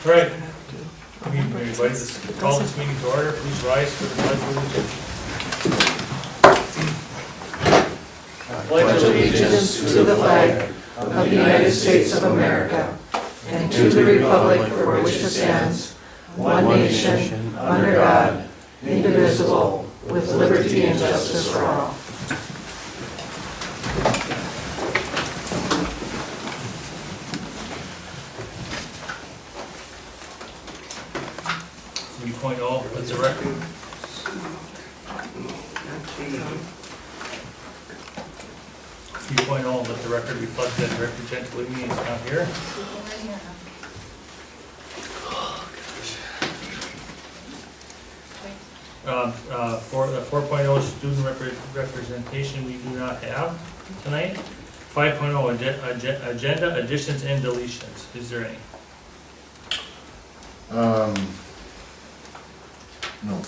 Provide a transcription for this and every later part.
Right. Good evening, everybody. Call this meeting to order. Please rise for the pledge of allegiance. Pledge allegiance to the flag of the United States of America and to the republic for which it stands, one nation, under God, indivisible, with liberty and justice for all. We point all, let the record. We point all, let the record reflect that Director Gentilini is not here. For the 4.0 student representation, we do not have tonight. 5.0 agenda additions and deletions. Is there any? No.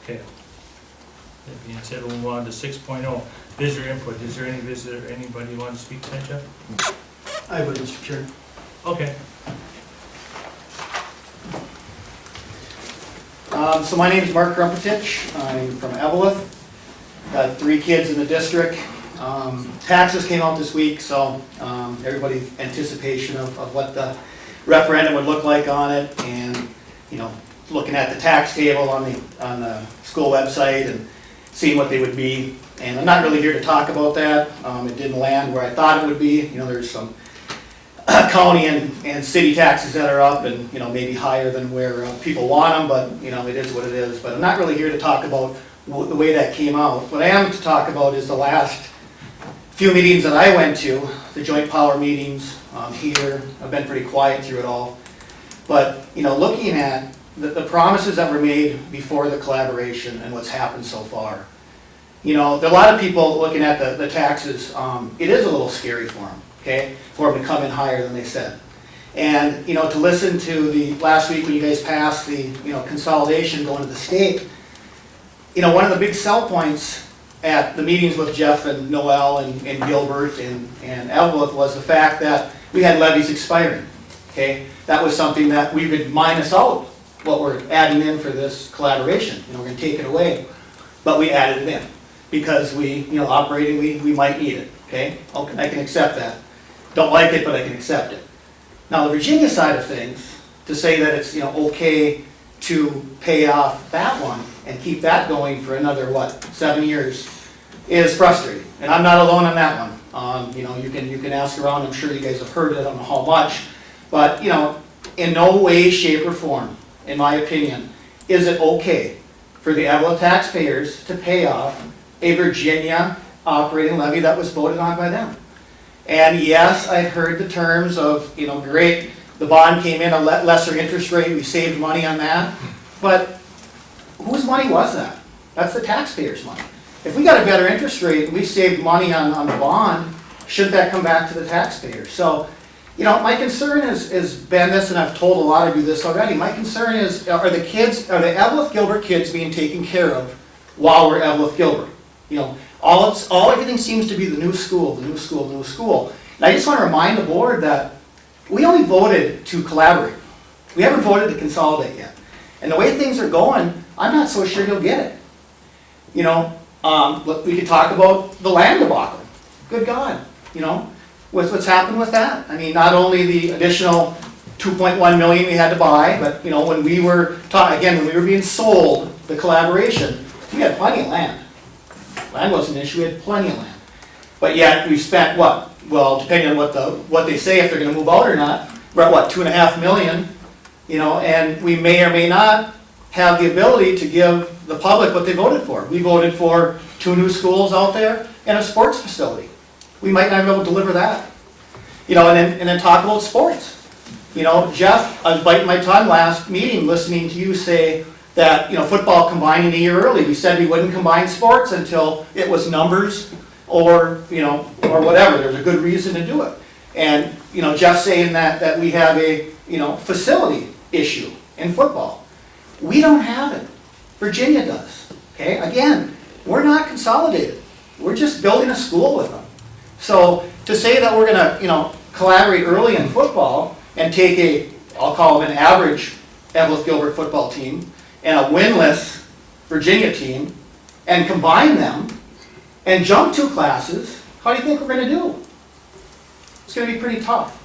Okay. That being said, we'll move on to 6.0 visitor input. Is there any visitor, anybody want to speak tonight, Jeff? I would, Mr. Chair. Okay. So my name is Mark Grumpetich. I'm from Eveleth. Got 3 kids in the district. Taxes came out this week, so everybody's anticipation of what the referendum would look like on it, and looking at the tax table on the school website and seeing what they would be. And I'm not really here to talk about that. It didn't land where I thought it would be. There's some county and city taxes that are up, and maybe higher than where people want them, but it is what it is. But I'm not really here to talk about the way that came out. What I am to talk about is the last few meetings that I went to, the joint power meetings here. I've been pretty quiet through it all. But looking at the promises that were made before the collaboration and what's happened so far, there are a lot of people looking at the taxes. It is a little scary for them. Okay, for them to come in higher than they said. And, to listen to the last week when you guys passed the, consolidation going to the state, one of the big sell points at the meetings with Jeff and Noel and Gilbert and Eveleth was the fact that we had levies expiring. Okay, that was something that we could minus out what we're adding in for this collaboration. We're going to take it away, but we added it in because we, operating, we might need it. Okay, I can accept that. Don't like it, but I can accept it. Now the Virginia side of things, to say that it's okay to pay off that one and keep that going for another 7 years, is frustrating. And I'm not alone on that one. You can ask around. I'm sure you guys have heard it. I don't know how much, but in no way, shape, or form, in my opinion, is it okay for the Eveleth taxpayers to pay off a Virginia operating levy that was voted on by them. And yes, I heard the terms of, great, the bond came in a lesser interest rate, we saved money on that, but whose money was that? That's the taxpayers' money. If we got a better interest rate and we saved money on the bond, shouldn't that come back to the taxpayers? So, my concern is been this, and I've told a lot of you this already, my concern is, are the Eveleth Gilbert kids being taken care of while we're Eveleth Gilbert? Everything seems to be the new school, the new school, the new school. And I just want to remind the board that we only voted to collaborate. We haven't voted to consolidate yet. And the way things are going, I'm not so sure you'll get it. We could talk about the land debacle. Good God, what's happened with that? I mean, not only the additional 2.1 million we had to buy, but when we were when we were being sold the collaboration, we had plenty of land. Land wasn't an issue, we had plenty of land. But yet we spent what? Well, depending on what they say, if they're going to move out or not, we're at 2.5 million, and we may or may not have the ability to give the public what they voted for. We voted for 2 new schools out there and a sports facility. We might not be able to deliver that. And then talk about sports. Jeff, I was biting my tongue last meeting listening to you say that football combining a year early. We said we wouldn't combine sports until it was numbers or or whatever. There's a good reason to do it. And Jeff saying that we have a facility issue in football. We don't have it. Virginia does. Okay. Again, we're not consolidated. We're just building a school with them. So to say that we're going to collaborate early in football and take a, I'll call them an average Eveleth Gilbert football team and a winless Virginia team and combine them and jump 2 classes, how do you think we're going to do? It's going to be pretty tough.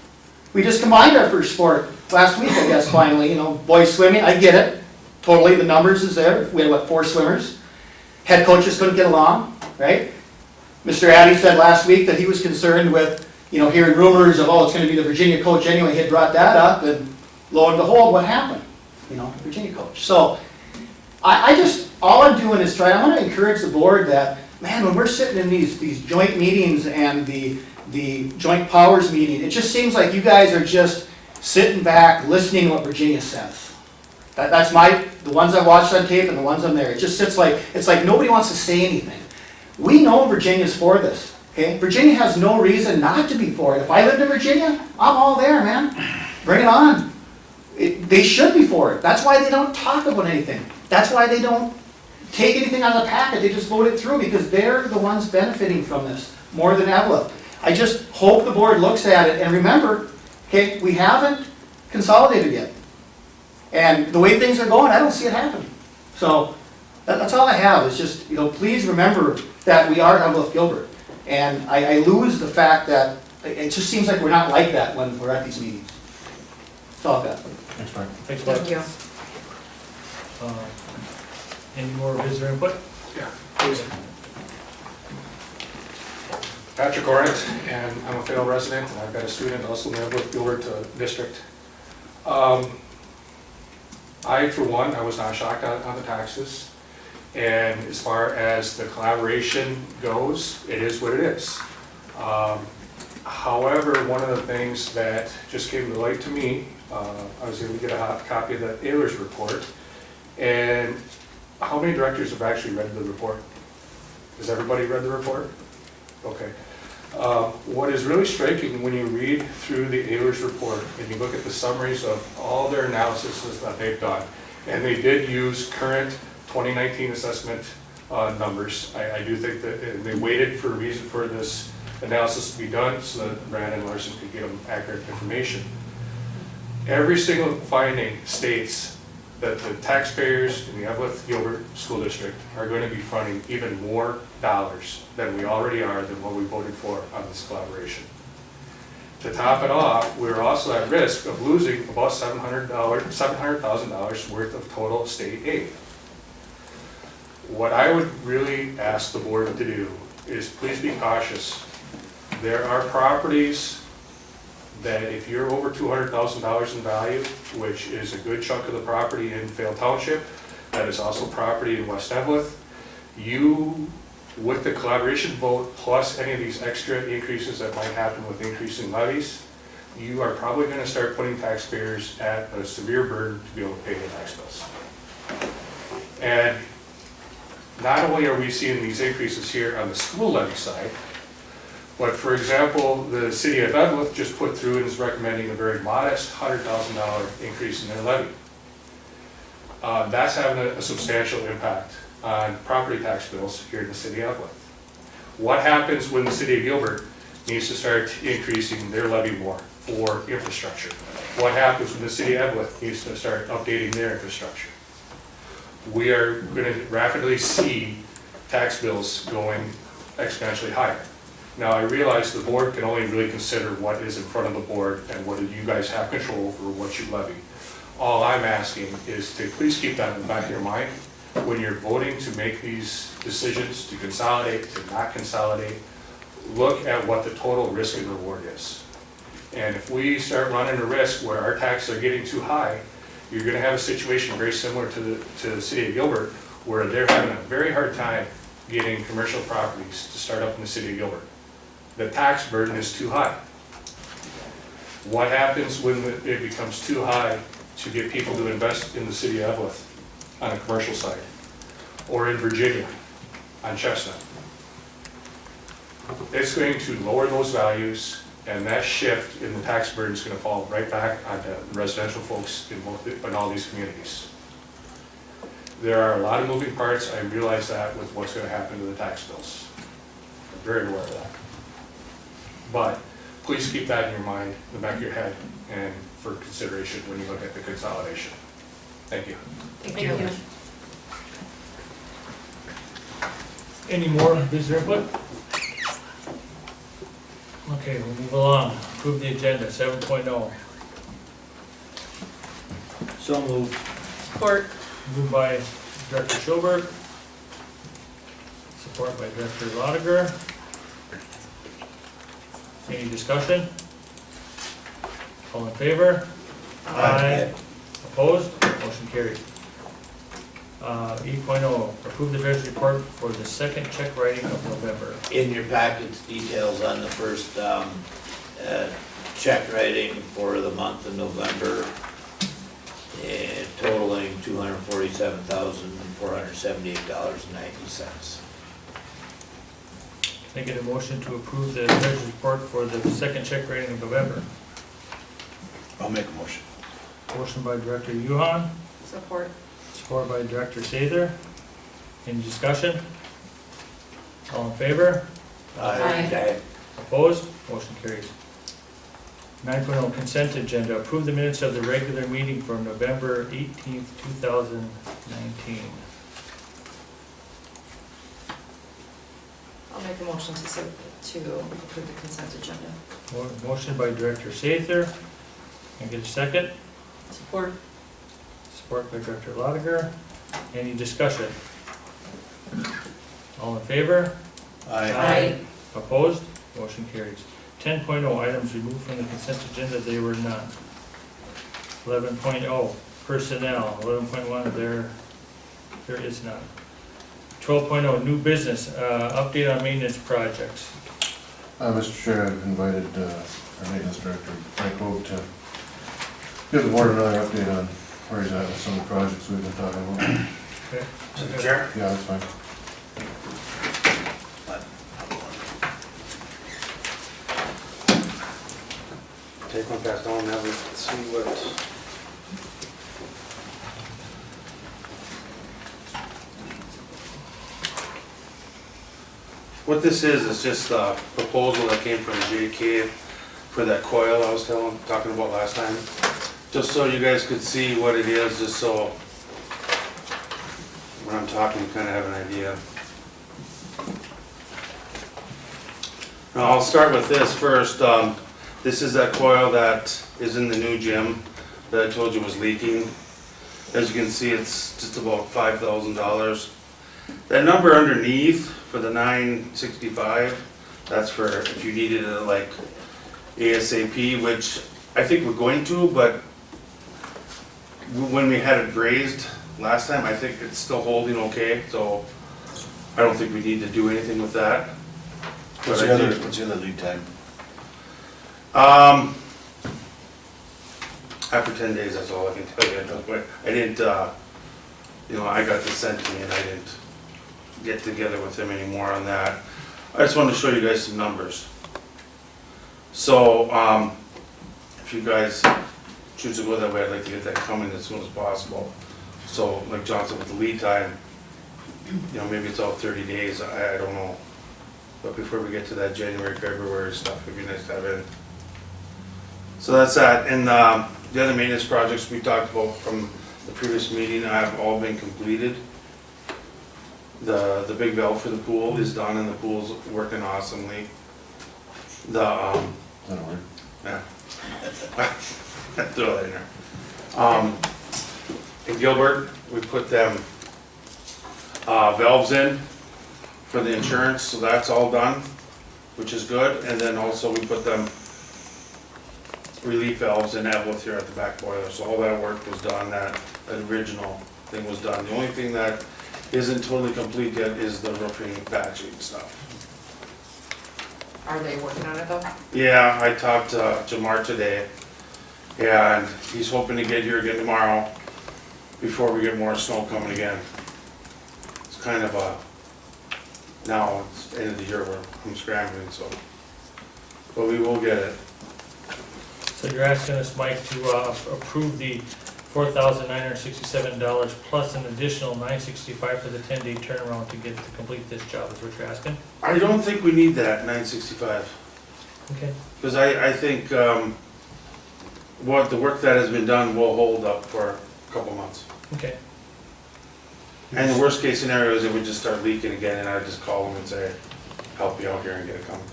We just combined our first sport last week, I guess, finally. You know, boys swimming, I get it. Totally, the numbers is there. We had, what, 4 swimmers? Head coaches couldn't get along, right? Mr. Addy said last week that he was concerned with, you know, hearing rumors of, oh, it's going to be the Virginia coach anyway. He had brought that up, and lo and behold, what happened? You know, Virginia coach. So, I just, all I'm doing is I want to encourage the board that, man, when we're sitting in these joint meetings and the joint powers meeting, it just seems like you guys are just sitting back, listening to what Virginia says. That's the ones I watched on tape and the ones on there. It just sits like, it's like nobody wants to say anything. We know Virginia's for this, okay? Virginia has no reason not to be for it. If I lived in Virginia, I'm all there, man. Bring it on. They should be for it. That's why they don't talk about anything. That's why they don't take anything out of the packet. They just vote it through because they're the ones benefiting from this more than Eveleth. I just hope the board looks at it and remember, okay, we haven't consolidated yet. And the way things are going, I don't see it happening. So that's all I have is just, you know, please remember that we are Eveleth Gilbert. And I lose the fact that it just seems like we're not like that when we're at these meetings. That's all I've got. Thanks, Mark. Thanks, Mark. Thank you. Any more visitor input? Yeah, please. Patrick Ornett, and I'm a Fayetteville resident, and I've got a student also in the Eveleth Gilbert district. I, for one, I was not shocked on the taxes. And as far as the collaboration goes, it is what it is. However, one of the things that just came to light to me, I was able to get a copy of the Ehlers report. And how many directors have actually read the report? Has everybody read the report? Okay. What is really striking when you read through the Ehlers report and you look at the summaries of all their analysis that they've done, and they did use current 2019 assessment numbers. I do think that they waited for a reason for this analysis to be done so that Brandon and Larson could get them accurate information. Every single finding states that the taxpayers in the Eveleth Gilbert School District are going to be fronting even more dollars than we already are than what we voted for on this collaboration. To top it off, we're also at risk of losing about $700,000 worth of total state aid. What I would really ask the board to do is please be cautious. There are properties that if you're over $200,000 in value, which is a good chunk of the property in Fayetteville Township, that is also property in West Eveleth, you, with the collaboration vote, plus any of these extra increases that might happen with increasing levies, you are probably going to start putting taxpayers at a severe burden to be able to pay the tax bills. And not only are we seeing these increases here on the school levy side, but for example, the city of Eveleth just put through and is recommending a very modest $100,000 increase in their levy. That's having a substantial impact on property tax bills here in the city of Eveleth. What happens when the city of Gilbert needs to start increasing their levy more for infrastructure? What happens when the city of Eveleth needs to start updating their infrastructure? We are going to rapidly see tax bills going exponentially higher. Now, I realize the board can only really consider what is in front of the board and what you guys have control over what you levy. All I'm asking is to please keep that in the back of your mind when you're voting to make these decisions to consolidate, to not consolidate. Look at what the total risk and reward is. And if we start running a risk where our taxes are getting too high, you're going to have a situation very similar to the city of Gilbert, where they're having a very hard time getting commercial properties to start up in the city of Gilbert. The tax burden is too high. What happens when it becomes too high to get people to invest in the city of Eveleth on a commercial side, or in Virginia on Chestnut? It's going to lower those values, and that shift in the tax burden is going to fall right back on the residential folks in all these communities. There are a lot of moving parts. I realize that with what's going to happen to the tax bills. I'm very aware of that. But please keep that in your mind, in the back of your head, and for consideration when you look at the consolidation. Thank you. Thank you. Any more visitor input? Okay, we'll move along. Approve the agenda, 7.0. So moved. Support. Moved by Director Gilbert. Support by Director Lotiger. Any discussion? All in favor? Aye. Opposed? Motion carried. 8.0, approve the treasurer's report for the second check writing of November. In your packets, details on the first check writing for the month of November, totaling $247,478.90. Can I get a motion to approve the treasurer's report for the second check writing of November? I'll make a motion. Motion by Director Yuhan, Support. support by Director Sather. Any discussion? All in favor? Aye. Opposed? Motion carries. 9.0 consent agenda, approve the minutes of the regular meeting for November 18th, 2019. I'll make a motion to approve the consent agenda. Motion by Director Sather. Can I get a second? Support. Support by Director Lotiger. Any discussion? All in favor? Aye. Opposed? Motion carries. 10.0 items removed from the consent agenda, they were none. 11.0 personnel, 11.1 there is none. 12.0 new business, update on maintenance projects. Mr. Chair, I've invited our maintenance director, Frank Hogue, to give the board another update on where he's at with some of the projects we've been talking about. Okay. Mr. Chair? Yeah, that's fine. Take one past on now, let's see what. What this is just a proposal that came from JK for that coil I was talking about last time. Just so you guys could see what it is, just so when I'm talking, you kind of have an idea. Now, I'll start with this first. This is that coil that is in the new gym that I told you was leaking. As you can see, it's just about $5,000. That number underneath for the 965, that's for if you needed it like ASAP, which I think we're going to, but when we had it brazed last time, I think it's still holding okay, so I don't think we need to do anything with that. What's But the I other, did- what's the other lead time? After 10 days, that's all I can tell you. I didn't, I got this sent to me and I didn't get together with him anymore on that. I just wanted to show you guys some numbers. So, if you guys choose to go that way, I'd like to get that coming as soon as possible. So, like John said, with the lead time, maybe it's all 30 days, I don't know. But before we get to that January, February stuff, it'd be nice to have in. So that's that, and the other maintenance projects we talked about from the previous meeting have all been completed. The big valve for the pool is done and the pool's working awesomely. That'll work. Yeah. Throw that in there. In Gilbert, we put them valves in for the insurance, so that's all done, which is good, and then also we put them relief valves in Eveleth here at the back boiler, so all that work was done, that original thing was done. The only thing that isn't totally complete yet is the roofing patching stuff. Are they working on it though? Yeah, I talked to Jamar today, and he's hoping to get here again tomorrow before we get more snow coming again. It's kind of now it's the end of the year where I'm scrambling, so, but we will get it. So you're asking us, Mike, to approve the $4,967 plus an additional $965 for the 10-day turnaround to complete this job, is what you're asking? I don't think we need that 965, Okay. because I think what the work that has been done will hold up for a couple months. Okay. And the worst case scenario is it would just start leaking again, and I would just call them and say, help you out here and get it coming.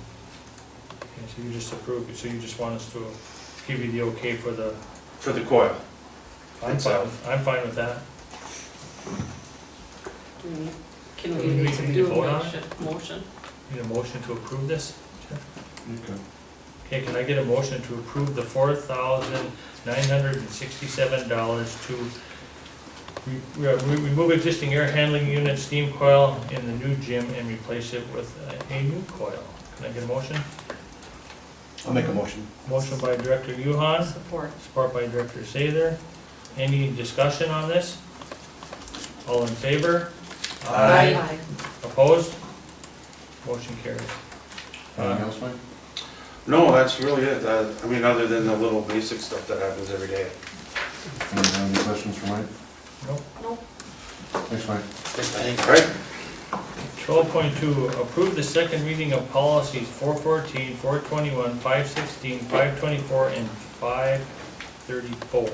Okay, so you just approve it, so you just want us to give you the okay for the, For the coil. I'm fine with that. Can Do we we need need to to do vote a on it? motion? Need a motion to approve this? Okay. Okay, can I get a motion to approve the $4,967 to remove existing air handling unit steam coil in the new gym and replace it with a new coil? Can I get a motion? I'll make a motion. Motion by Director Yuhan, Support. support by Director Sather. Any discussion on this? All in favor? Aye. Opposed? Motion carries. Anything else, Mike? No, that's really it. I mean, other than the little basic stuff that happens every day. Any questions for Mike? Nope. Thanks, Mike. All right? 12.2, approve the second reading of policies 414, 421, 516, 524, and 534.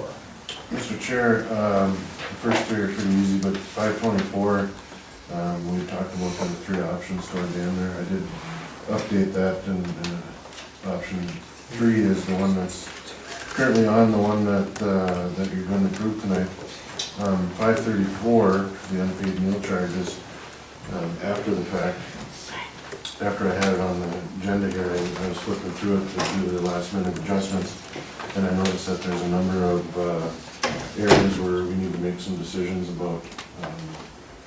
Mr. Chair, the first three are pretty easy, but 524, we talked about the three options toward the end there. I did update that, and option 3 is the one that's currently on, the one that you're going to approve tonight. 534, the unpaid meal charges, after the fact, after I had it on the agenda here, I was flipping through it to do the last minute adjustments, and I noticed that there's a number of areas where we need to make some decisions about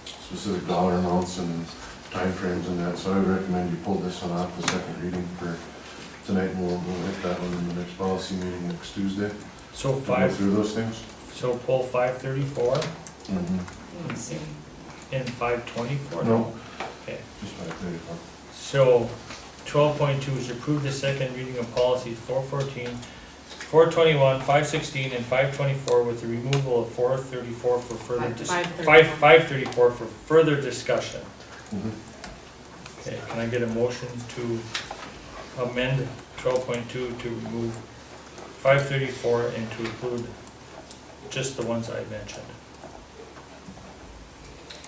specific dollar amounts and timeframes and that, so I would recommend you pull this one off the second reading for tonight, and we'll hit that one in the next policy meeting next Tuesday. So Go 5, through those things. so pull 534 Mhm. Let me see. and 524? No. Okay. Just 534. So 12.2 is approve the second reading of policies 414, 421, 516, and 524 with the removal of 434 for further, 534 for further discussion. Mhm. Okay, can I get a motion to amend 12.2 to remove 534 and to include just the ones I mentioned?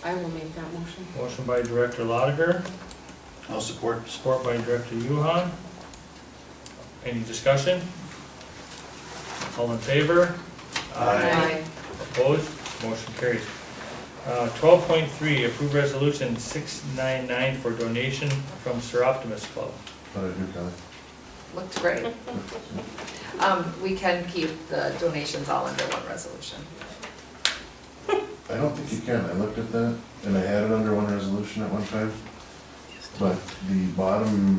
I will make that motion. Motion by Director Lotiger, I'll support. support by Director Yuhan. Any discussion? All in favor? Aye. Opposed? Motion carries. 12.3, approve resolution 699 for donation from Sir Optimus Club. How'd I do, Kelly? Looked great. We can keep the donations all under one resolution. I don't think you can. I looked at that, and I had it under one resolution at one time. But the bottom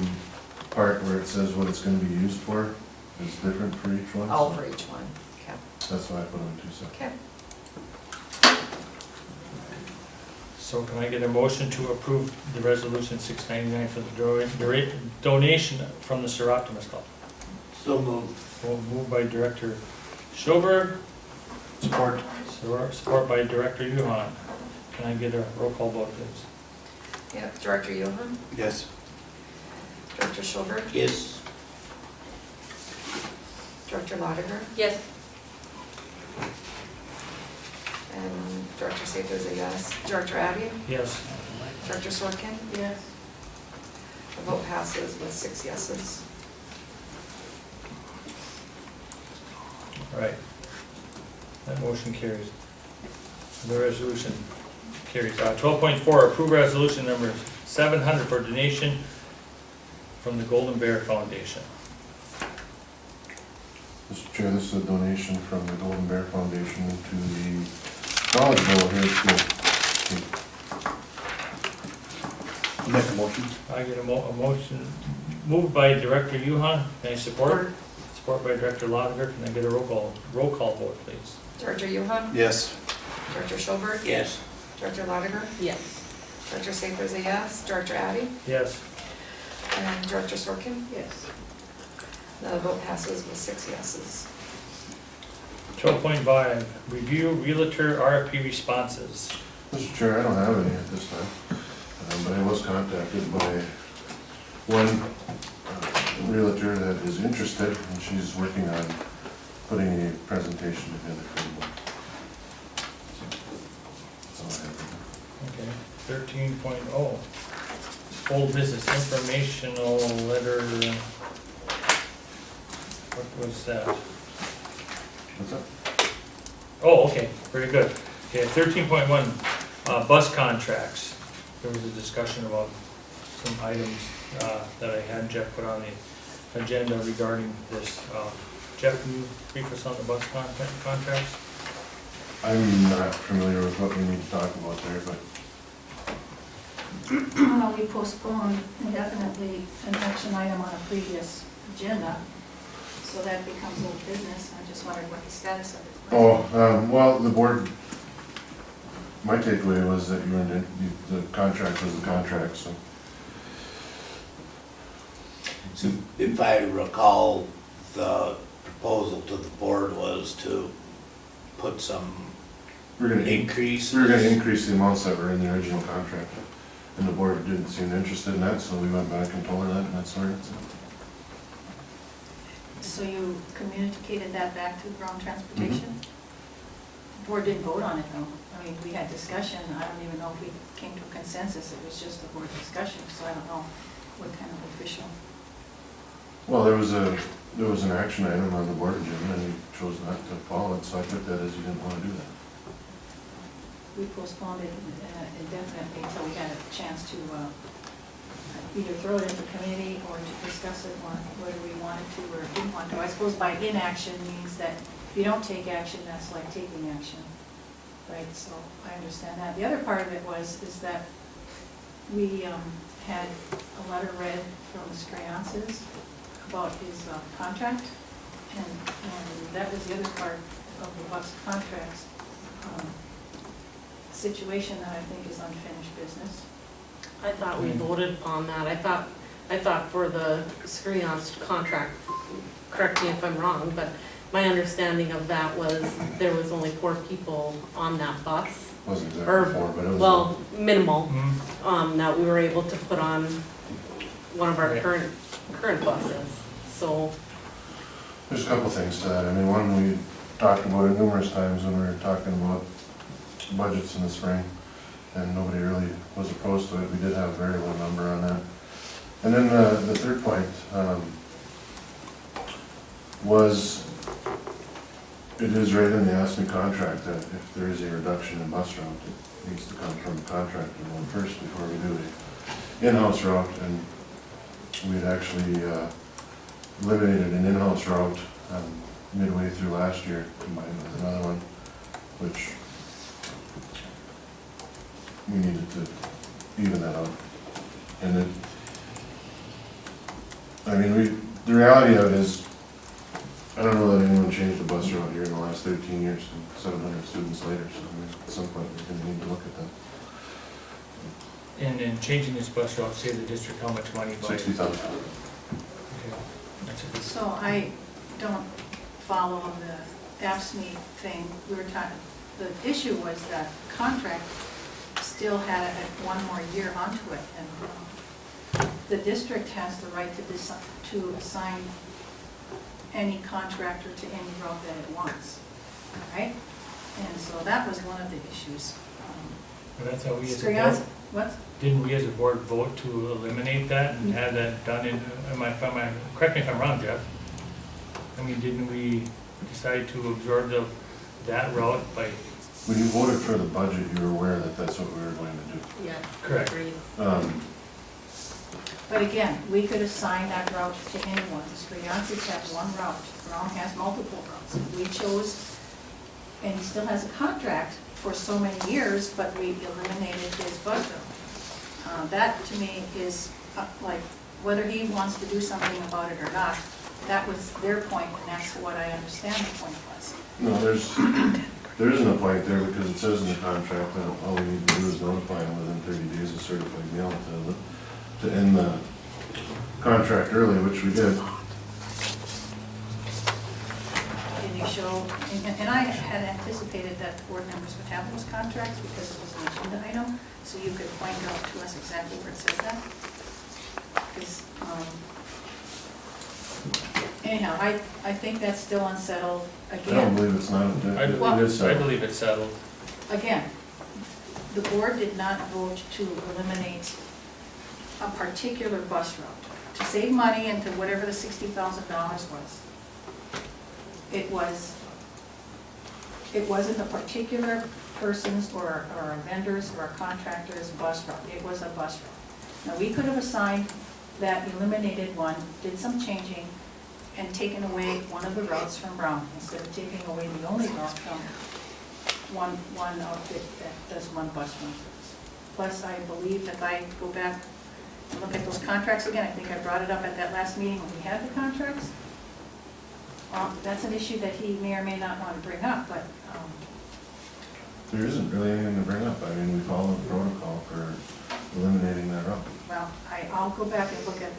part where it says what it's gonna be used for is different for each one. All so for each one. Okay. That's why I put them in two separate. Okay. So can I get a motion to approve the resolution 699 for the donation from the Sir Optimus Club? So moved. Moved by Director Schoberg, Support. support by Director Yuhan. Can I get a roll call vote, please? Yeah, Director Johan, Yes. Director Schoberg, Yes. Director Lotiger, Yes. and Director Sather is a yes. Director Addy, Yes. Director Sorkin, Yes. the vote passes with 6 yeses. All right. That motion carries. The resolution carries. 12.4, approve resolution number 700 for donation from the Golden Bear Foundation. Mr. Chair, this is a donation from the Golden Bear Foundation to the College Bowl here at school. I'll make a motion. I get a motion moved by Director Yuhan. Can I support? Support by Director Lotiger. Can I get a roll call vote, please? Director Johan, Yes. Director Schoberg, Yes. Director Lotiger, Yes. Director Sather is a yes. Director Addy, Yes. and Director Sorkin. Yes. The vote passes with 6 yeses. 12.5, review realtor RFP responses. Mr. Chair, I don't have any at this time, but I was contacted by one realtor that is interested, and she's working on putting a presentation together for the board. That's all I have. Okay, 13.0, old business informational letter. What was that? What's up? Oh, okay, very good. Okay, 13.1, bus contracts. There was a discussion about some items that I had Jeff put on the agenda regarding this. Jeff, can you brief us on the bus contracts? I'm not familiar with what we need to talk about there, but We postponed indefinitely an action item on a previous agenda, so that becomes old business. I just wondered what the status of it was. well, the board, my takeaway was that the contract was the contract, so. So if I recall, the proposal to the board was to put some We're gonna increase. increase the amounts that were in the original contract. And the board didn't seem interested in that, so we went back and told her that, and that's where it's at. So you communicated that back to ground transportation? The board didn't vote on it though. I mean, we had discussion. I don't even know if we came to a consensus. It was just a board discussion, so I don't know what kind of official. Well, there was an action item on the board agenda, and you chose not to follow it, so I took that as you didn't want to do that. We postponed it indefinitely until we had a chance to either throw it into committee or to discuss it on whether we wanted to or didn't want to. I suppose by inaction means that if you don't take action, that's like taking action, right? So I understand that. The other part of it is that we had a letter read from Scrances about his contract, and that was the other part of the bus contracts situation that I think is unfinished business. I thought we voted on that. I thought for the Screon's contract, correct me if I'm wrong, but my understanding of that was there was only 4 people on that bus. Wasn't Or, exactly 4, but it was. well, minimal, Mhm. that we were able to put on one of our Right. current buses, so. There's a couple things to that. I mean, one, we talked about it numerous times when we were talking about budgets in the spring, and nobody really was opposed to it. We did have a very low number on that. And then the third point was, it is right in the ASME contract that if there is a reduction in bus route, it needs to come from the contractor one first before we do the in-house route. And we had actually eliminated an in-house route midway through last year, combined with another one, which we needed to even that out. And it, I mean, the reality of it is, I don't know that anyone changed the bus route here in the last 13 years, and 700 students later, so I mean, at some point we're gonna need to look at that. And in changing this bus route, save the district how much money by? 60,000. Okay, that's a good. So I don't follow the AFSCME thing. We were talking, the issue was that contract still had one more year onto it, and the district has the right to assign any contractor to any route that it wants, right? And so that was one of the issues. But that's how we as a Screons, board, what? didn't we as a board vote to eliminate that and have that done in, correct me if I'm wrong, Jeff? I mean, didn't we decide to absorb that route by? When you voted for the budget, you were aware that that's what we were going to do. Yeah. Correct. Agreed. But again, we could assign that route to anyone. The Screons have one route, Brown has multiple routes. We chose, and he still has a contract for so many years, but we eliminated his bus route. That to me is like, whether he wants to do something about it or not, that was their point, and that's what I understand the point was. No, there isn't a point there, because it says in the contract that all we need to do is notify them within 30 days of certified mail to end the contract early, which we did. Can you show, and I had anticipated that board members would have those contracts because it was an agenda item, so you could point out to us exactly where it says that. Because Anyhow, I think that's still unsettled. I don't Again, believe it's not, I it believe is I settled. believe it's settled. again, the board did not vote to eliminate a particular bus route. To save money and to whatever the $60,000 was. It wasn't a particular person's or a vendor's or a contractor's bus route. It was a bus route. Now, we could have assigned that, eliminated one, did some changing, and taken away one of the routes from Brown, instead of taking away the only route from one outfit that does one bus run. Plus, I believe if I go back and look at those contracts again, I think I brought it up at that last meeting when we had the contracts. That's an issue that he may or may not want to bring up, but, There isn't really anything to bring up. I mean, we follow the protocol for eliminating that route. well, I'll go back and look at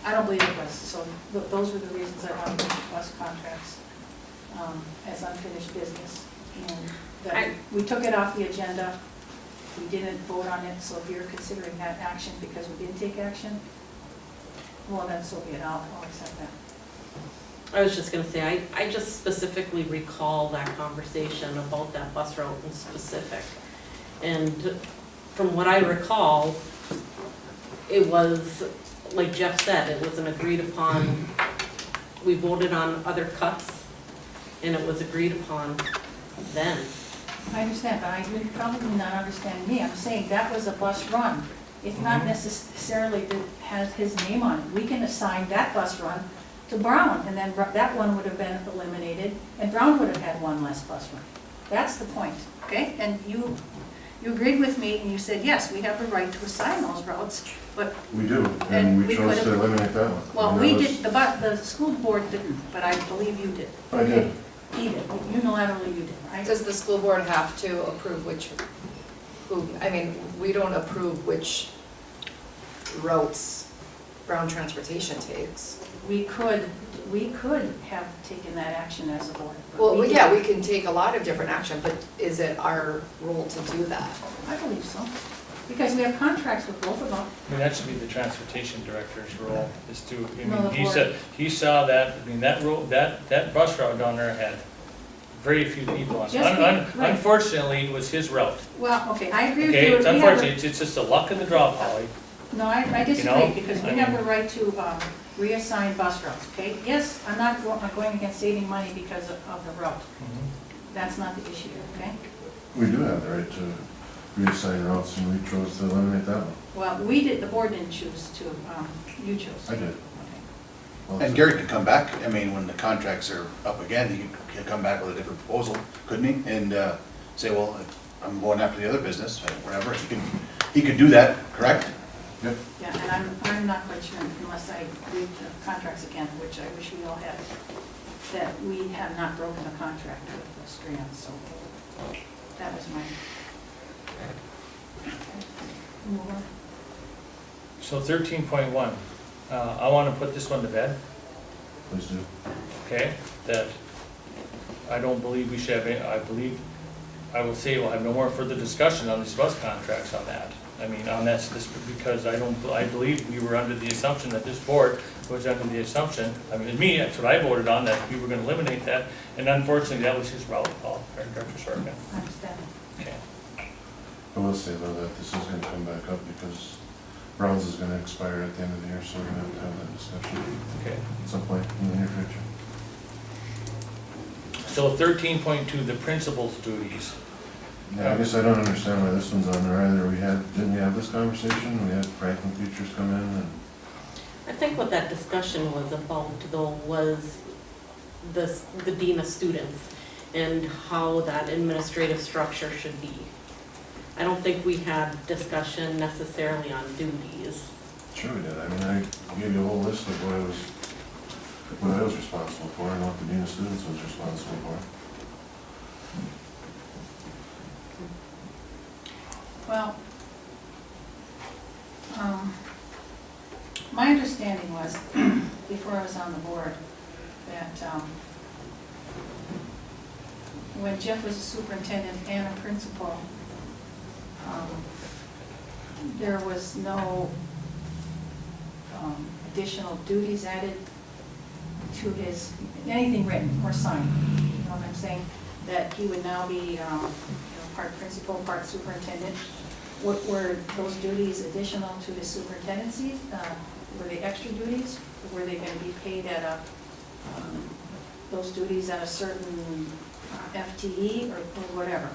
I don't believe it was, so those were the reasons I wanted to put bus contracts as unfinished business. And that we took it off the agenda, we didn't vote on it, so if you're considering that action because we didn't take action, well, then so be it, I'll accept that. I was just gonna say, I just specifically recall that conversation about that bus route in specific. And from what I recall, it was, like Jeff said, it was an agreed upon, we voted on other cuts, and it was agreed upon then. I understand, but you're probably not understanding me. I'm saying that was a bus run. It's not necessarily that has his name on it. We can assign that bus run to Brown, and then that one would have been eliminated, and Brown would have had one less bus run. That's the point, okay? And you agreed with me, and you said, yes, we have the right to assign those routes, but, We do, And and we we chose to could've- eliminate that one. well, And we that was- did, the school board didn't, but I believe you did. I did. He did, unilaterally you did, right? Does the school board have to approve I mean, we don't approve which routes Brown Transportation takes. We could have taken that action as a board. but Well, we yeah, we didn't. can take a lot of different action, but is it our role to do that? I believe so, because we have contracts with both of them. I mean, that should be the transportation director's role, is to, I No, mean, the he board. said, he saw that, I mean, that road, that bus route down there had very few people on it. Just right. Unfortunately, it was his route. Well, okay, I agree with you. Okay, it's We have unfortunate, it's just the luck of the draw, Polly. No, I You know, disagree, because we I have mean- the right to reassign bus routes, okay? Yes, I'm not going against saving money because of the route. That's not the issue, okay? We do have the right to reassign routes, and we chose to eliminate that one. Well, we did, the board didn't choose to, you chose. I did. Okay. Well, And Gary could come back, I mean, when the contracts are up again, he could come back with a different proposal, couldn't he? And say, well, I'm going after the other business, whatever, he could do that, correct? Yep. Yeah, and I'm not quite sure unless I read the contracts again, which I wish we all had, that we have not broken the contract with the Strands, so that was my. Move on. So 13.1, I want to put this one to bed, Please do. okay? That I don't believe we should have, I will say we'll have no more further discussion on these bus contracts on that. I mean, on this, because I believe we were under the assumption that this board was under the assumption, I mean, me, that's what I voted on, that we were gonna eliminate that, and unfortunately, that was his route, Paul, or Director Sorkin. I understand. Okay. I will say though that this is gonna come back up because Brown's is gonna expire at the end of the year, so we're gonna have to have that discussion Okay. at some point in the near future. So 13.2, the principal's duties. Yeah, I guess I don't understand why this one's on there either. Didn't we have this conversation? We had Franklin teachers come in and, I think what that discussion was about though was the dean of students and how that administrative structure should be. I don't think we had discussion necessarily on duties. sure we did. I mean, I gave you a whole list of what I was responsible for and what the dean of students was responsible for. Well, my understanding was, before I was on the board, that when Jeff was a superintendent and a principal, there was no additional duties added to his, anything written or signed, you know what I'm saying? That he would now be, you know, part principal, part superintendent. Were those duties additional to his superintendency? Were they extra duties? Or were they gonna be paid at a, those duties at a certain FTE or whatever?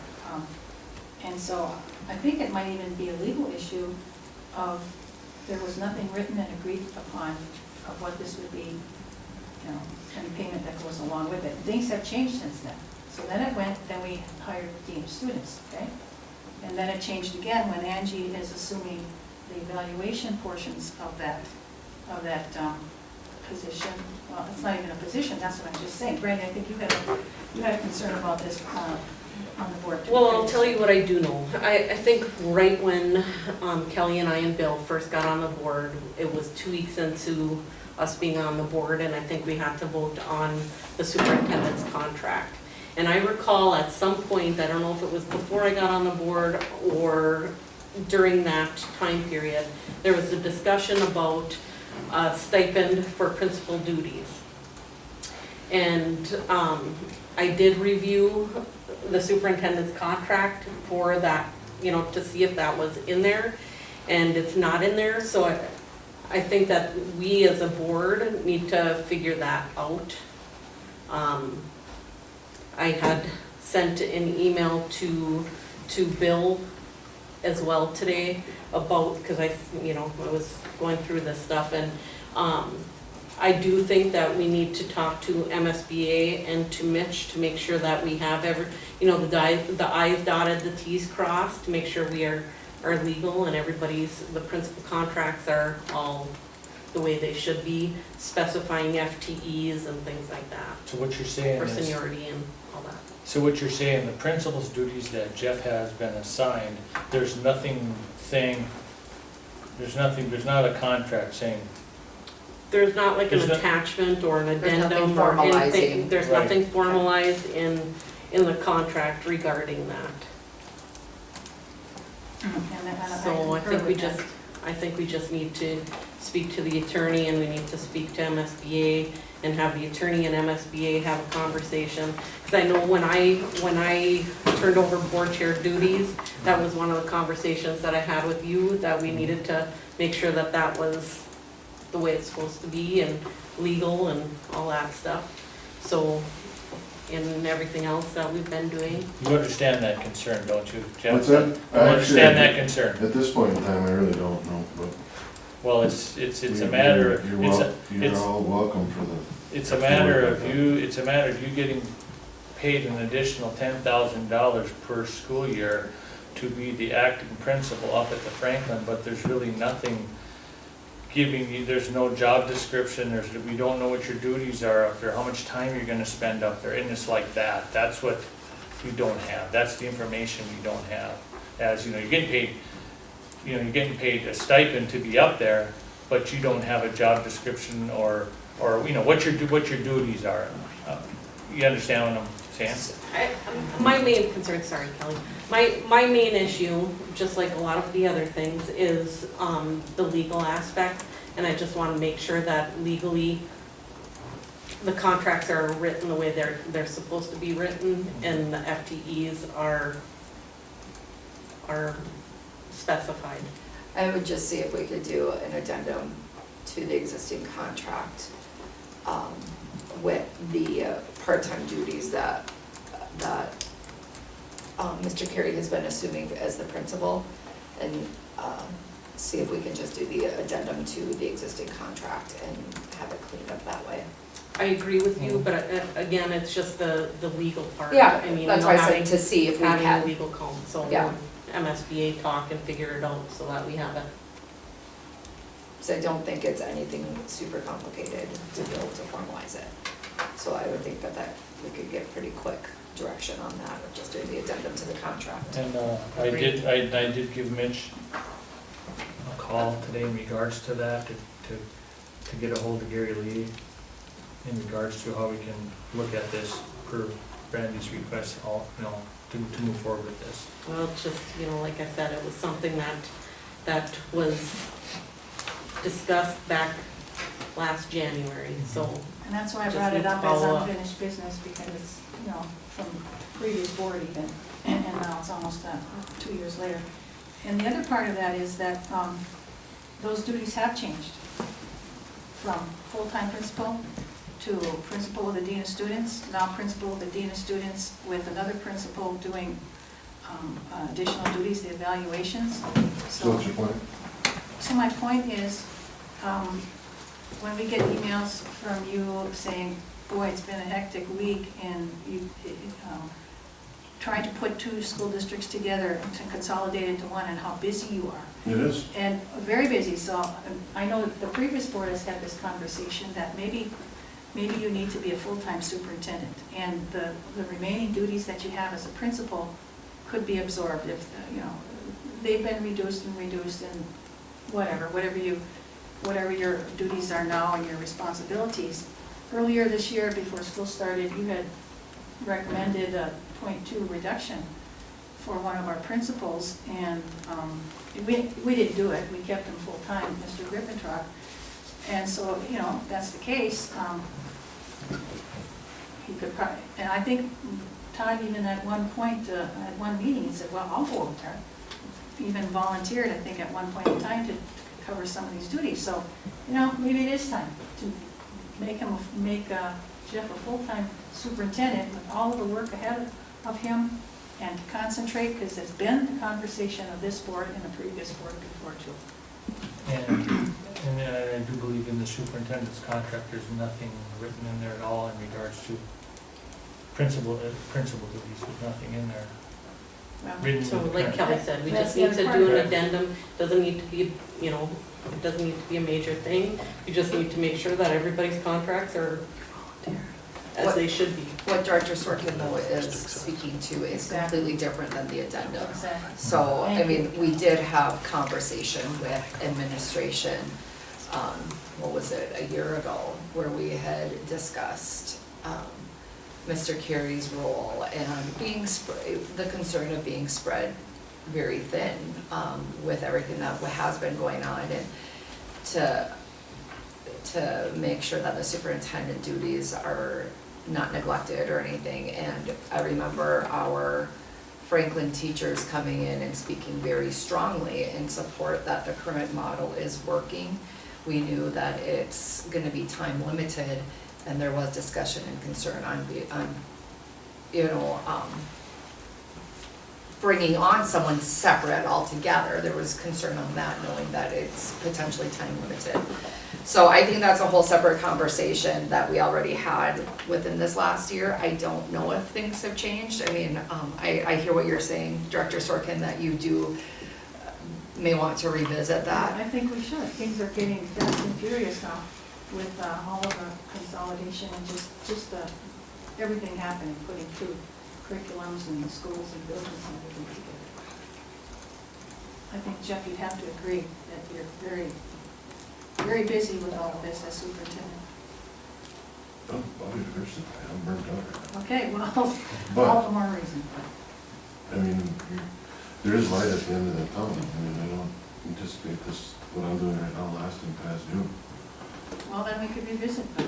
And so I think it might even be a legal issue of, there was nothing written and agreed upon of what this would be, you know, and payment that goes along with it. Things have changed since then. So then it went, then we hired dean of students, okay? And then it changed again when Angie is assuming the evaluation portions of that position. Well, it's not even a position, that's what I'm just saying. Brandon, I think you had a concern about this on the board. Well, I'll tell you what I do know. I think right when Kelly and I and Bill first got on the board, it was 2 weeks into us being on the board, and I think we had to vote on the superintendent's contract. And I recall at some point, I don't know if it was before I got on the board or during that time period, there was a discussion about stipend for principal duties. And I did review the superintendent's contract for that, you know, to see if that was in there, and it's not in there. So I think that we as a board need to figure that out. I had sent an email to Bill as well today about, because I was going through this stuff, and I do think that we need to talk to MSBA and to Mitch to make sure that we have the I's dotted, the T's crossed, to make sure we are legal and the principal contracts are all the way they should be, specifying FTEs and things like that. So what you're saying for is, seniority and all that. so what you're saying, the principal's duties that Jeff has been assigned, there's nothing saying, there's not a contract saying. There's not like an There's no- attachment or an There's nothing addendum or anything. formalizing. There's Right. nothing formalized in the contract regarding that. So I think we just need to speak to the attorney, and we need to speak to MSBA and have the attorney and MSBA have a conversation. Because I know when I turned over board chair duties, that was one of the conversations that I had with you, that we needed to make sure that that was the way it's supposed to be and legal and all that stuff. So, and everything else that we've been doing. You understand that concern, don't you, Jeff? What's that? You understand that concern? At this point in time, I really don't know, but. Well, it's a matter of, You're all welcome for the. it's a matter of you getting paid an additional $10,000 per school year to be the acting principal up at the Franklin, but there's really nothing giving you, there's no job description, we don't know what your duties are up there, how much time you're gonna spend up there, and it's like that. That's what we don't have. That's the information we don't have. As you're getting paid a stipend to be up there, but you don't have a job description or what your duties are. You understand what I'm saying? My main concern, sorry Kelly, my main issue, just like a lot of the other things, is the legal aspect, and I just want to make sure that legally the contracts are written the way they're supposed to be written, and the FTEs are specified. I would just see if we could do an addendum to the existing contract with the part-time duties that Mr. Carey has been assuming as the principal, and see if we can just do the addendum to the existing contract and have it cleaned up that way. I agree with you, but again, it's just the legal part. Yeah, I mean, that's why I said to see if we having a can. legal counsel, Yeah. MSBA talk and figure it out so that we have it. So I don't think it's anything super complicated to be able to formalize it. So I would think that we could get pretty quick direction on that, or just doing the addendum to the contract. And I did give Mitch a call today in regards to that, to get a hold of Gary Lee in regards to how we can look at this per Brandy's request, to move forward with this. Well, it's just, like I said, it was something that was discussed back last January, so And that's why I Just brought need it to up as follow up. unfinished business, because it's, you know, from previous board even, and now it's almost 2 years later. And the other part of that is that those duties have changed from full-time principal to principal of the dean of students, now principal of the dean of students with another principal doing additional duties, the evaluations. So what's your point? So my point is, when we get emails from you saying, boy, it's been a hectic week, and you trying to put 2 school districts together to consolidate into one, and how busy you are. It is. And very busy, so I know the previous board has had this conversation that maybe you need to be a full-time superintendent, and the remaining duties that you have as a principal could be absorbed if, you know, they've been reduced and whatever your duties are now and your responsibilities. Earlier this year, before school started, you had recommended a 0.2 reduction for one of our principals, and we didn't do it. We kept him full-time, Mr. Grippentrop. And so, you know, if that's the case, he could probably, and I think Todd even at one point, at one meeting, he said, well, I'll go over there. Even volunteered, I think, at one point in time to cover some of these duties. So, you know, maybe it is time to make Jeff a full-time superintendent with all of the work ahead of him, and to concentrate, because it's been the conversation of this board and the previous board before too. And I do believe in the superintendent's contract, there's nothing written in there at all in regards to principal duties, there's nothing in there. Well, Written So in the like contract. Kelly said, we That's just the need other to part do of an it. addendum, doesn't need to be, you know, it doesn't need to be a major thing. You just need to make sure that everybody's contracts are as What- they should be. What Director Sorkin though is speaking to is Exactly. completely different than the addendum. Exactly. So, I Thank you. mean, we did have conversation with administration, what was it, a year ago, where we had discussed Mr. Carey's role and the concern of being spread very thin with everything that has been going on, and to make sure that the superintendent duties are not neglected or anything. And I remember our Franklin teachers coming in and speaking very strongly in support that the current model is working. We knew that it's gonna be time limited, and there was discussion and concern on bringing on someone separate altogether. There was concern on that, knowing that it's potentially time limited. So I think that's a whole separate conversation that we already had within this last year. I don't know if things have changed. I mean, I hear what you're saying, Director Sorkin, that you may want to revisit that. I think we should. Things are getting fast and furious now with all of the consolidation and just everything happening, putting 2 curriculums and schools and buildings and everything together. I think, Jeff, you'd have to agree that you're very, very busy with all of this as superintendent. Oh, I'll be the first, I'm burnt out right now. Okay, well, But- all the more reason. I mean, there is light at the end of the tunnel. I mean, I don't anticipate this, what I'm doing right now, lasting past June. Well, then we could revisit, but,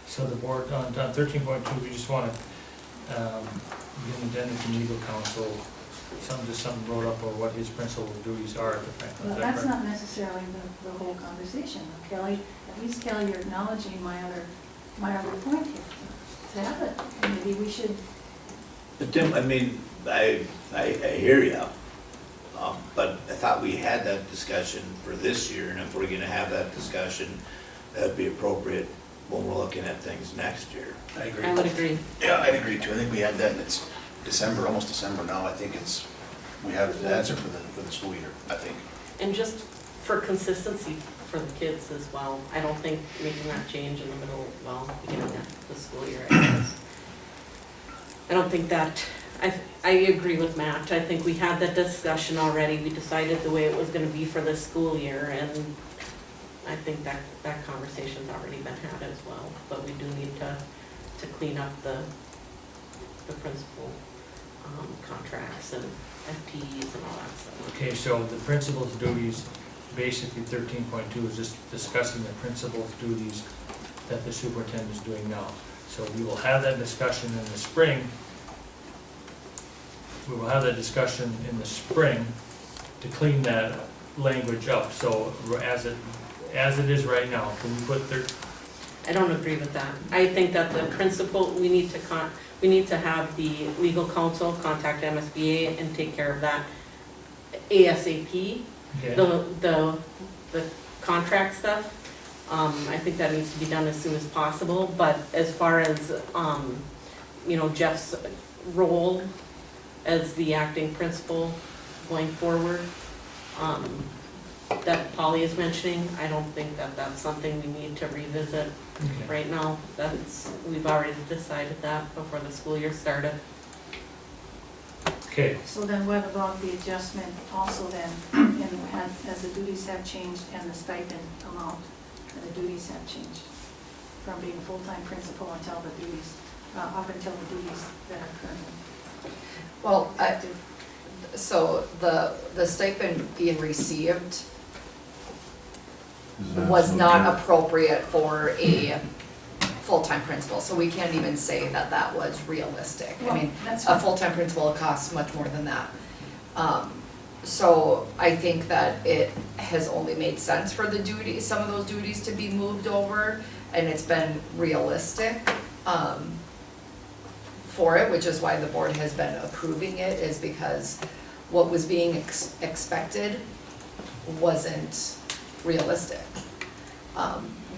So the board, on 13.2, we just want to get an addendum from legal counsel, something wrote up or what his principal duties are at the Franklin. well, that's not necessarily the whole conversation. Kelly, at least Kelly, you're acknowledging my other point here. To have it, maybe we should. But Tim, I mean, I hear you, but I thought we had that discussion for this year, and if we're gonna have that discussion, that'd be appropriate when we're looking at things next year. I agree. I would agree. Yeah, I'd agree too. I think we had that, and it's December, almost December now. I think we have the answer for the school year, I think. And just for consistency for the kids as well. I don't think making that change in the beginning of the school year, I don't think that, I agree with Matt. I think we had that discussion already. We decided the way it was gonna be for this school year, and I think that conversation's already been had as well. But we do need to clean up the principal contracts and FTEs and all that stuff. Okay, so the principal's duties, basically 13.2 is just discussing the principal's duties that the superintendent is doing now. So we will have that discussion in the spring. We will have that discussion in the spring to clean that language up. So as it is right now, can we put I don't agree with that. I think that the principal, we need to have the legal counsel contact MSBA and take care of that ASAP. okay. The contract stuff, I think that needs to be done as soon as possible, but as far as, Jeff's role as the acting principal going forward, that Polly is mentioning, I don't think that that's something we need to revisit Okay. right now. We've already decided that before the school year started. Okay, So then what about the adjustment also then, as the duties have changed and the stipend amount and the duties have changed? From being full-time principal until the duties, up until the duties that are currently. Well, so the stipend being received Is that was so not good? appropriate for a full-time principal, so we can't even say that that was realistic. I Well, mean, that's a fine. full-time principal costs much more than that. So I think that it has only made sense for the duties, some of those duties to be moved over, and it's been realistic for it, which is why the board has been approving it, is because what was being expected wasn't realistic.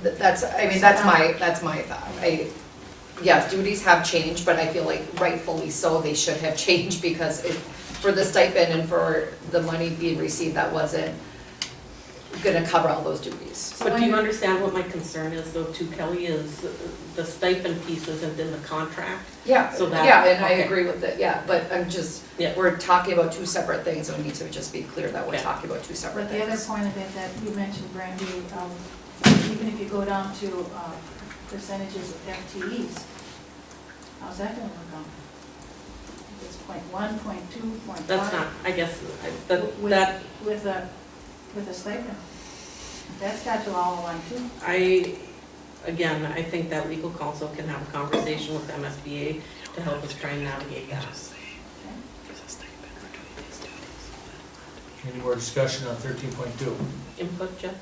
That's my thought. Yes, duties have changed, but I feel like rightfully so, they should have changed, because for the stipend and for the money being received, that wasn't gonna cover all those duties. But do you understand what my concern is though too, Kelly, is the stipend piece isn't in the contract? Yeah, So that- yeah, and I okay. agree with it, yeah, but I'm just, Yeah. we're talking about two separate things, and we need to just be clear that we're Yeah. talking about two separate But the other things. point of it that you mentioned, Brandy, even if you go down to percentages of FTEs, how's that gonna work out? If it's 0.1, 0.2, 0.5. That's not, I guess, With- that, With a stipend. That's got to all align too. I think that legal counsel can have a conversation with MSBA to help us try and navigate that. any more discussion on 13.2? Input, Jeff?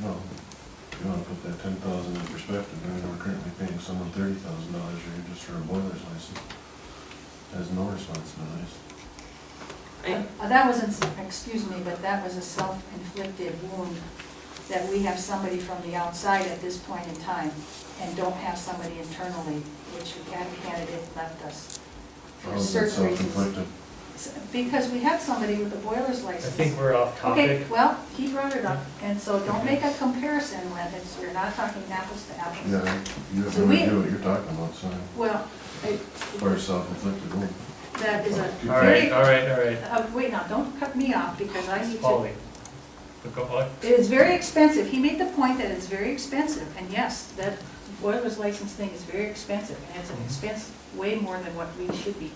No, if you wanna put that 10,000 in perspective, I mean, we're currently paying someone $30,000 a year just for a boiler's license. Has no responsibilities. That wasn't, excuse me, but that was a self-inflicted wound, that we have somebody from the outside at this point in time and don't have somebody internally, which the candidate left us for How is that certain reasons. self-inflicted? Because we have somebody with a boiler's I license. think we're off Okay, topic. well, he brought it up, and so don't make a comparison when you're not talking apples to apples. Yeah, you have So no we- idea what you're talking about, so, Well, or self-inflicted wound. that is a All very, right, all right, all right. wait now, don't cut me off, because I need to. Polly. What? It is very expensive. He made the point that it's very expensive, and yes, that boiler's license thing is very expensive, and it's an expense way more than what we should be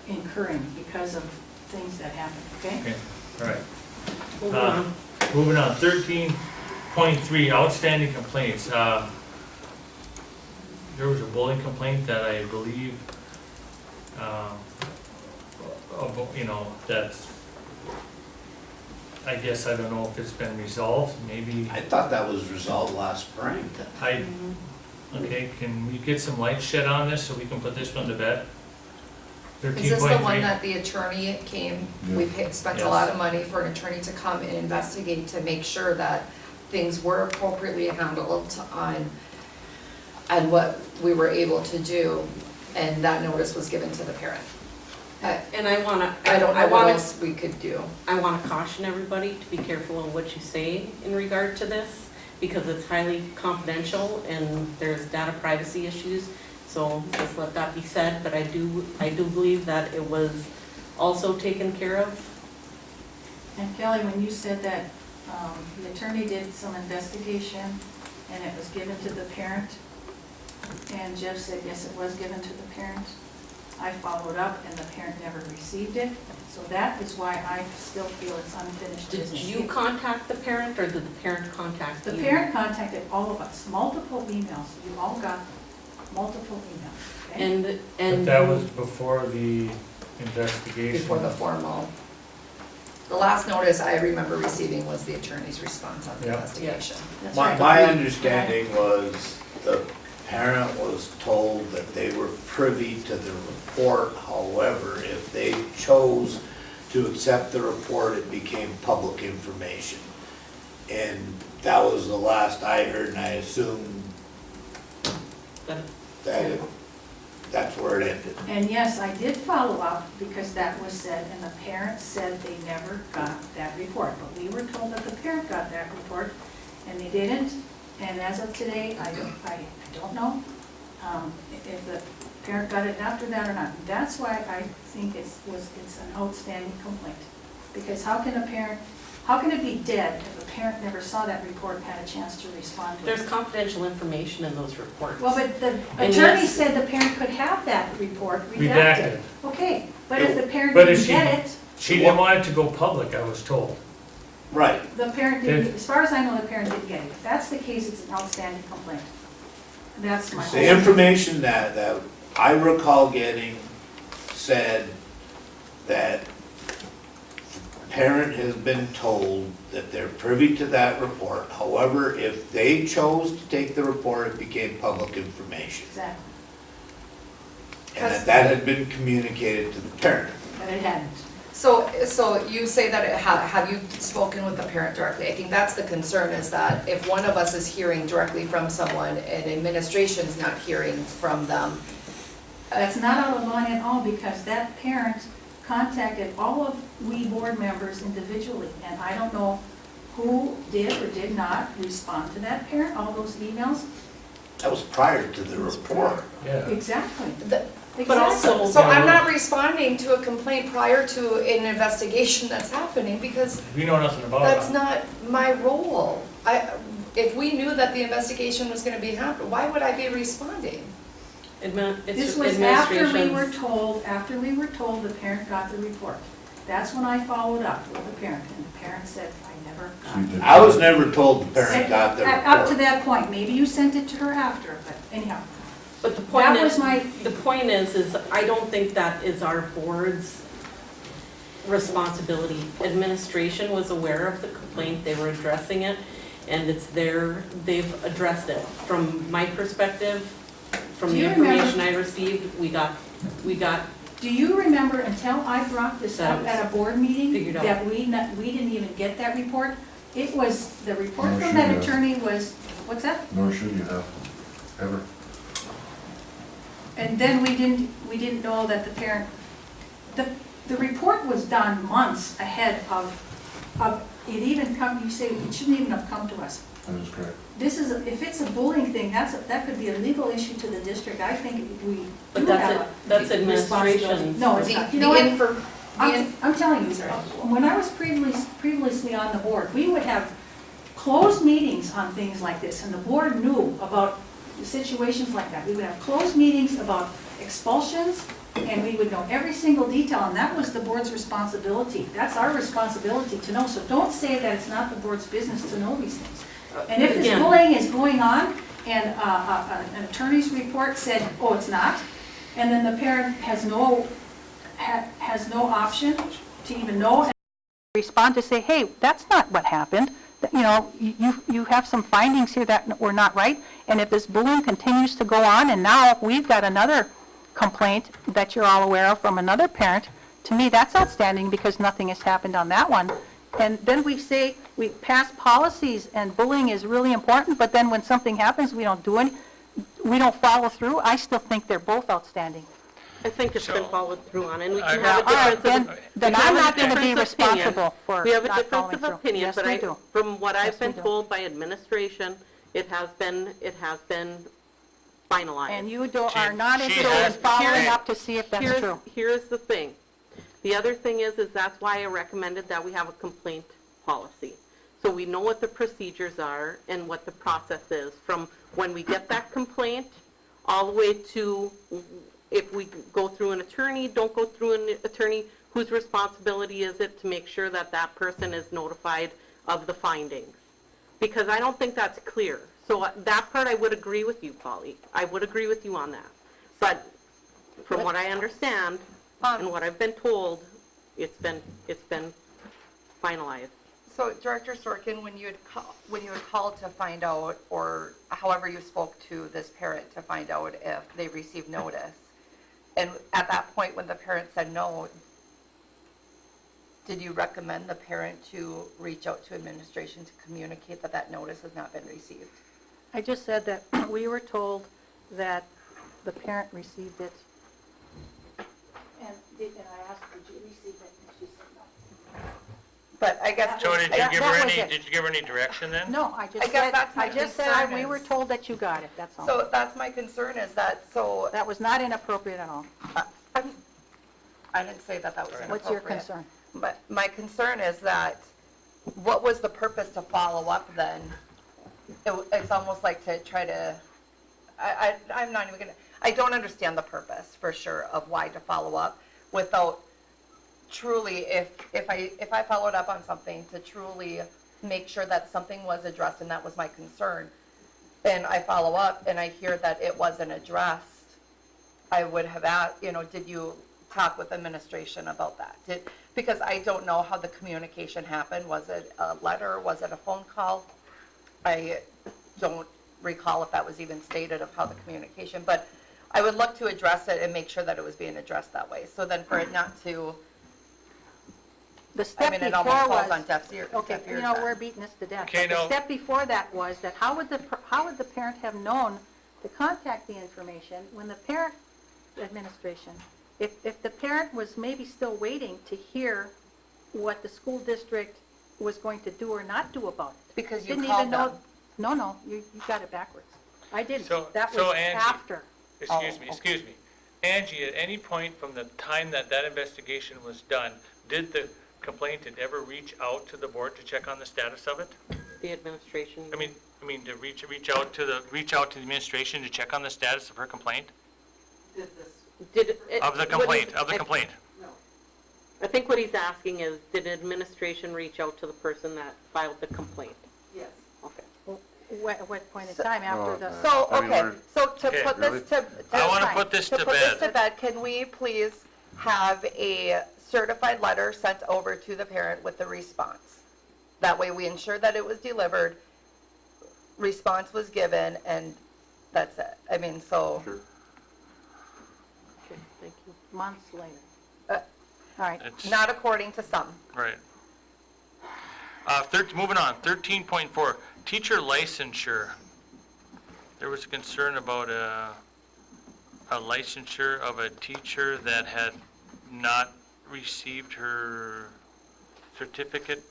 incurring because of things that happen, okay? Okay, all right. Moving on. Moving on, 13.3, outstanding complaints. There was a bullying complaint that I believe, that's, I guess, I don't know if it's been resolved, maybe, I thought that was resolved last spring. okay, can we get some light shed on this so we can put this one to bed? Is this the one 13.3, that the attorney came, we spent a Yes. lot of money for an attorney to come and investigate to make sure that things were appropriately handled on what we were able to do, and that notice was given to the parent. And I wanna, I don't know I what wanna, else we could do. I wanna caution everybody to be careful on what you say in regard to this, because it's highly confidential and there's data privacy issues. So just let that be said, but I do believe that it was also taken care of. And Kelly, when you said that the attorney did some investigation and it was given to the parent, and Jeff said, yes, it was given to the parent, I followed up, and the parent never received it. So that is why I still feel it's unfinished Did business. you contact the parent, or did the parent contact you? The parent contacted all of us, multiple emails. You all got multiple emails, okay? But And that was before the investigation. Before the formal. The last notice I remember receiving was the attorney's response on the Yeah. investigation. That's My, right. my understanding was the parent was told that they were privy to the report. However, if they chose to accept the report, it became public information. And that was the last I heard, and I assumed that that's where it ended. And yes, I did follow up because that was said, and the parents said they never got that report. But we were told that the parent got that report, and they didn't. And as of today, I don't know if the parent got it after that or not. That's why I think it's an outstanding complaint. Because how can it be dead if a parent never saw that report and had a chance to respond to it? there's confidential information in those reports. Well, but the And attorney yes. said the parent could have that report redacted. Redacted. Okay, but if the parent But if didn't she- get it, She didn't want it to go public, I was told. Right. the parent didn't, as far as I know, the parent didn't get it. If that's the case, it's an outstanding complaint. That's my. The information that I recall getting said that the parent has been told that they're privy to that report. However, if they chose to take the report, it became public information. Exactly, And that had been communicated to the parent. but it hadn't. So you say that have you spoken with the parent directly? I think that's the concern, is that if one of us is hearing directly from someone and administration's not hearing from them. That's not out of line at all, because that parent contacted all of we board members individually, and I don't know who did or did not respond to that parent, all those emails. That was prior to the report. Yeah. Exactly. But also, So I'm not responding to a complaint prior to an investigation that's happening, because We know nothing about that's it. not my role. If we knew that the investigation was gonna be happening, why would I be responding? This was after we were told the parent got the report. That's when I followed up with the parent, and the parent said, I never So you got it. did- I was never told the parent got the Up to report. that point, maybe you sent it to her after, but anyhow. But the point That was is, my, the point is I don't think that is our board's responsibility. Administration was aware of the complaint, they were addressing it, and they've addressed it. From my perspective, from Do the you remember- information I received, we got do you remember until I brought this up at a board meeting, Figured out. that we didn't even get that report? It was, the report Nor from should that you have. attorney was, what's that? Nor should you have, ever. And then we didn't know that the parent, the report was done months ahead of it even come, you say it shouldn't even have come to us. That is correct. This is, if it's a bullying thing, that could be a legal issue to the district. I think we But do that's have it- a that's responsibility. administration's- No, it's not. You know what? The I'm telling you, when I was previously on the board, we would have closed meetings on things like this, and the board knew about situations like that. We would have closed meetings about expulsions, and we would know every single detail, and that was the board's responsibility. That's our responsibility to know, so don't say that it's not the board's business to know these things. And if this Again. bullying is going on, and an attorney's report said, oh, it's not, and then the parent has no option to even know and respond to say, hey, that's not what happened. You know, you have some findings here that were not right, and if this bullying continues to go on, and now we've got another complaint that you're all aware of from another parent, to me, that's outstanding because nothing has happened on that one. And then we say we pass policies and bullying is really important, but then when something happens, we don't follow through. I still think they're both outstanding. I think it's been followed through on, and we I- can have a All right, difference of. then we can I'm have a not going to be difference of opinion. responsible for We have a not difference following of through. opinion, Yes, but we do. from what Yes, I've been we do. told by administration, it has been finalized. And you are not she interested has- in following up to see if that's true. Here's the thing. The other thing is that's why I recommended that we have a complaint policy. So we know what the procedures are and what the process is from when we get that complaint all the way to if we go through an attorney, don't go through an attorney, whose responsibility is it to make sure that that person is notified of the findings? Because I don't think that's clear. So that part I would agree with you, Polly. I would agree with you on that. But from what I understand and what I've been told, it's been finalized. So Director Sorkin, when you had called to find out, or however you spoke to this parent to find out if they received notice, and at that point when the parent said no, did you recommend the parent to reach out to administration to communicate that that notice has not been received? I just said that we were told that the parent received it. And I asked, did you receive it? And she said no. But I guess. So did you give That her was any, it. did you give her any direction then? No, I I just guess said, that's my concern we is- were told that you got it, that's all. So that's my concern is that, so, That was not inappropriate at all. I didn't say that that was inappropriate. What's your concern? But my concern is that, what was the purpose to follow up then? It's almost like to try to, I'm not even gonna, I don't understand the purpose for sure of why to follow up without truly, if I followed up on something to truly make sure that something was addressed and that was my concern, and I follow up and I hear that it wasn't addressed, I would have asked, did you talk with administration about that? Because I don't know how the communication happened. Was it a letter? Was it a phone call? I don't recall if that was even stated of how the communication, but I would look to address it and make sure that it was being addressed that way. So then for it not to, The step it before almost falls on was, deaf ears. okay, then. we're beating this to death. Okay, But now- the step before that was that how would the parent have known to contact the information when the parent administration, if the parent was maybe still waiting to hear what the school district was going to do or not do about it? Because you Didn't called even know. them. No, you got it backwards. I didn't. So That was Angie- after. Excuse me. Angie, at any point from the time that investigation was done, did the complainant ever reach out to the board to check on the status of it? The administration. I mean, to reach out to the administration to check on the status of her complaint? Of the complaint. I think what he's asking is, did administration reach out to the person that filed the complaint? Yes. Okay. What point in time after the? So, I mean, okay, so to Okay, put this to. I want to fine. put this to To put this to bed. bed, can we please have a certified letter sent over to the parent with the response? That way we ensure that it was delivered, response was given, and that's it. I mean, so, Sure. Okay, thank you. Months later. Uh, All right. It's, not according to some. right. Moving on, 13.4, teacher licensure. There was a concern about a licensure of a teacher that had not received her certificate.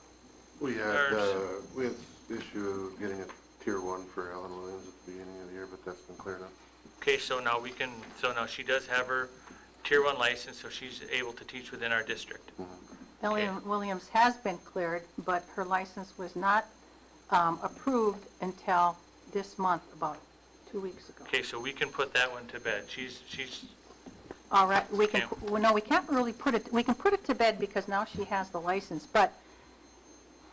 We had issue getting a tier 1 for Ellen Williams at the beginning of the year, but that's been cleared up. Okay, so now she does have her tier 1 license, so she's able to teach within our district. Ellen Williams has been cleared, but her license was not approved until this month, about 2 weeks ago. Okay, so we can put that one to bed. She's, All right, we can, Okay. well, no, we can't really put it, we can put it to bed because now she has the license, but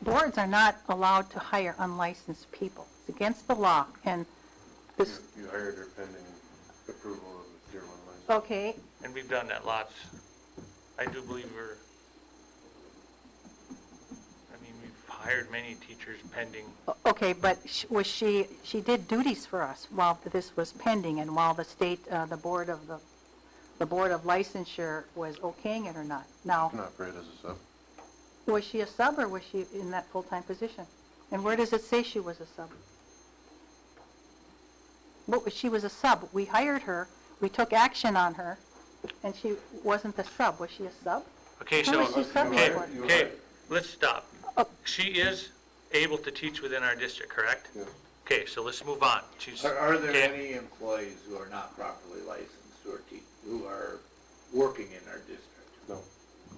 boards are not allowed to hire unlicensed people. It's against the law, and this, You hired her pending approval of the tier 1 license. okay, and we've done that lots. I do believe we've hired many teachers pending. okay, but she did duties for us while this was pending, and while the state, the board of licensure was okaying it or not. Now, Not for it as a sub. was she a sub or was she in that full-time position? And where does it say she was a sub? She was a sub. We hired her, we took action on her, and she wasn't a sub. Was she a sub? Okay, Who so, was she subbing for? okay, let's stop. Oh. She is able to teach within our district, correct? Yeah. Okay, so let's move on. She's, Are there okay. any employees who are not properly licensed who are working in our district? No.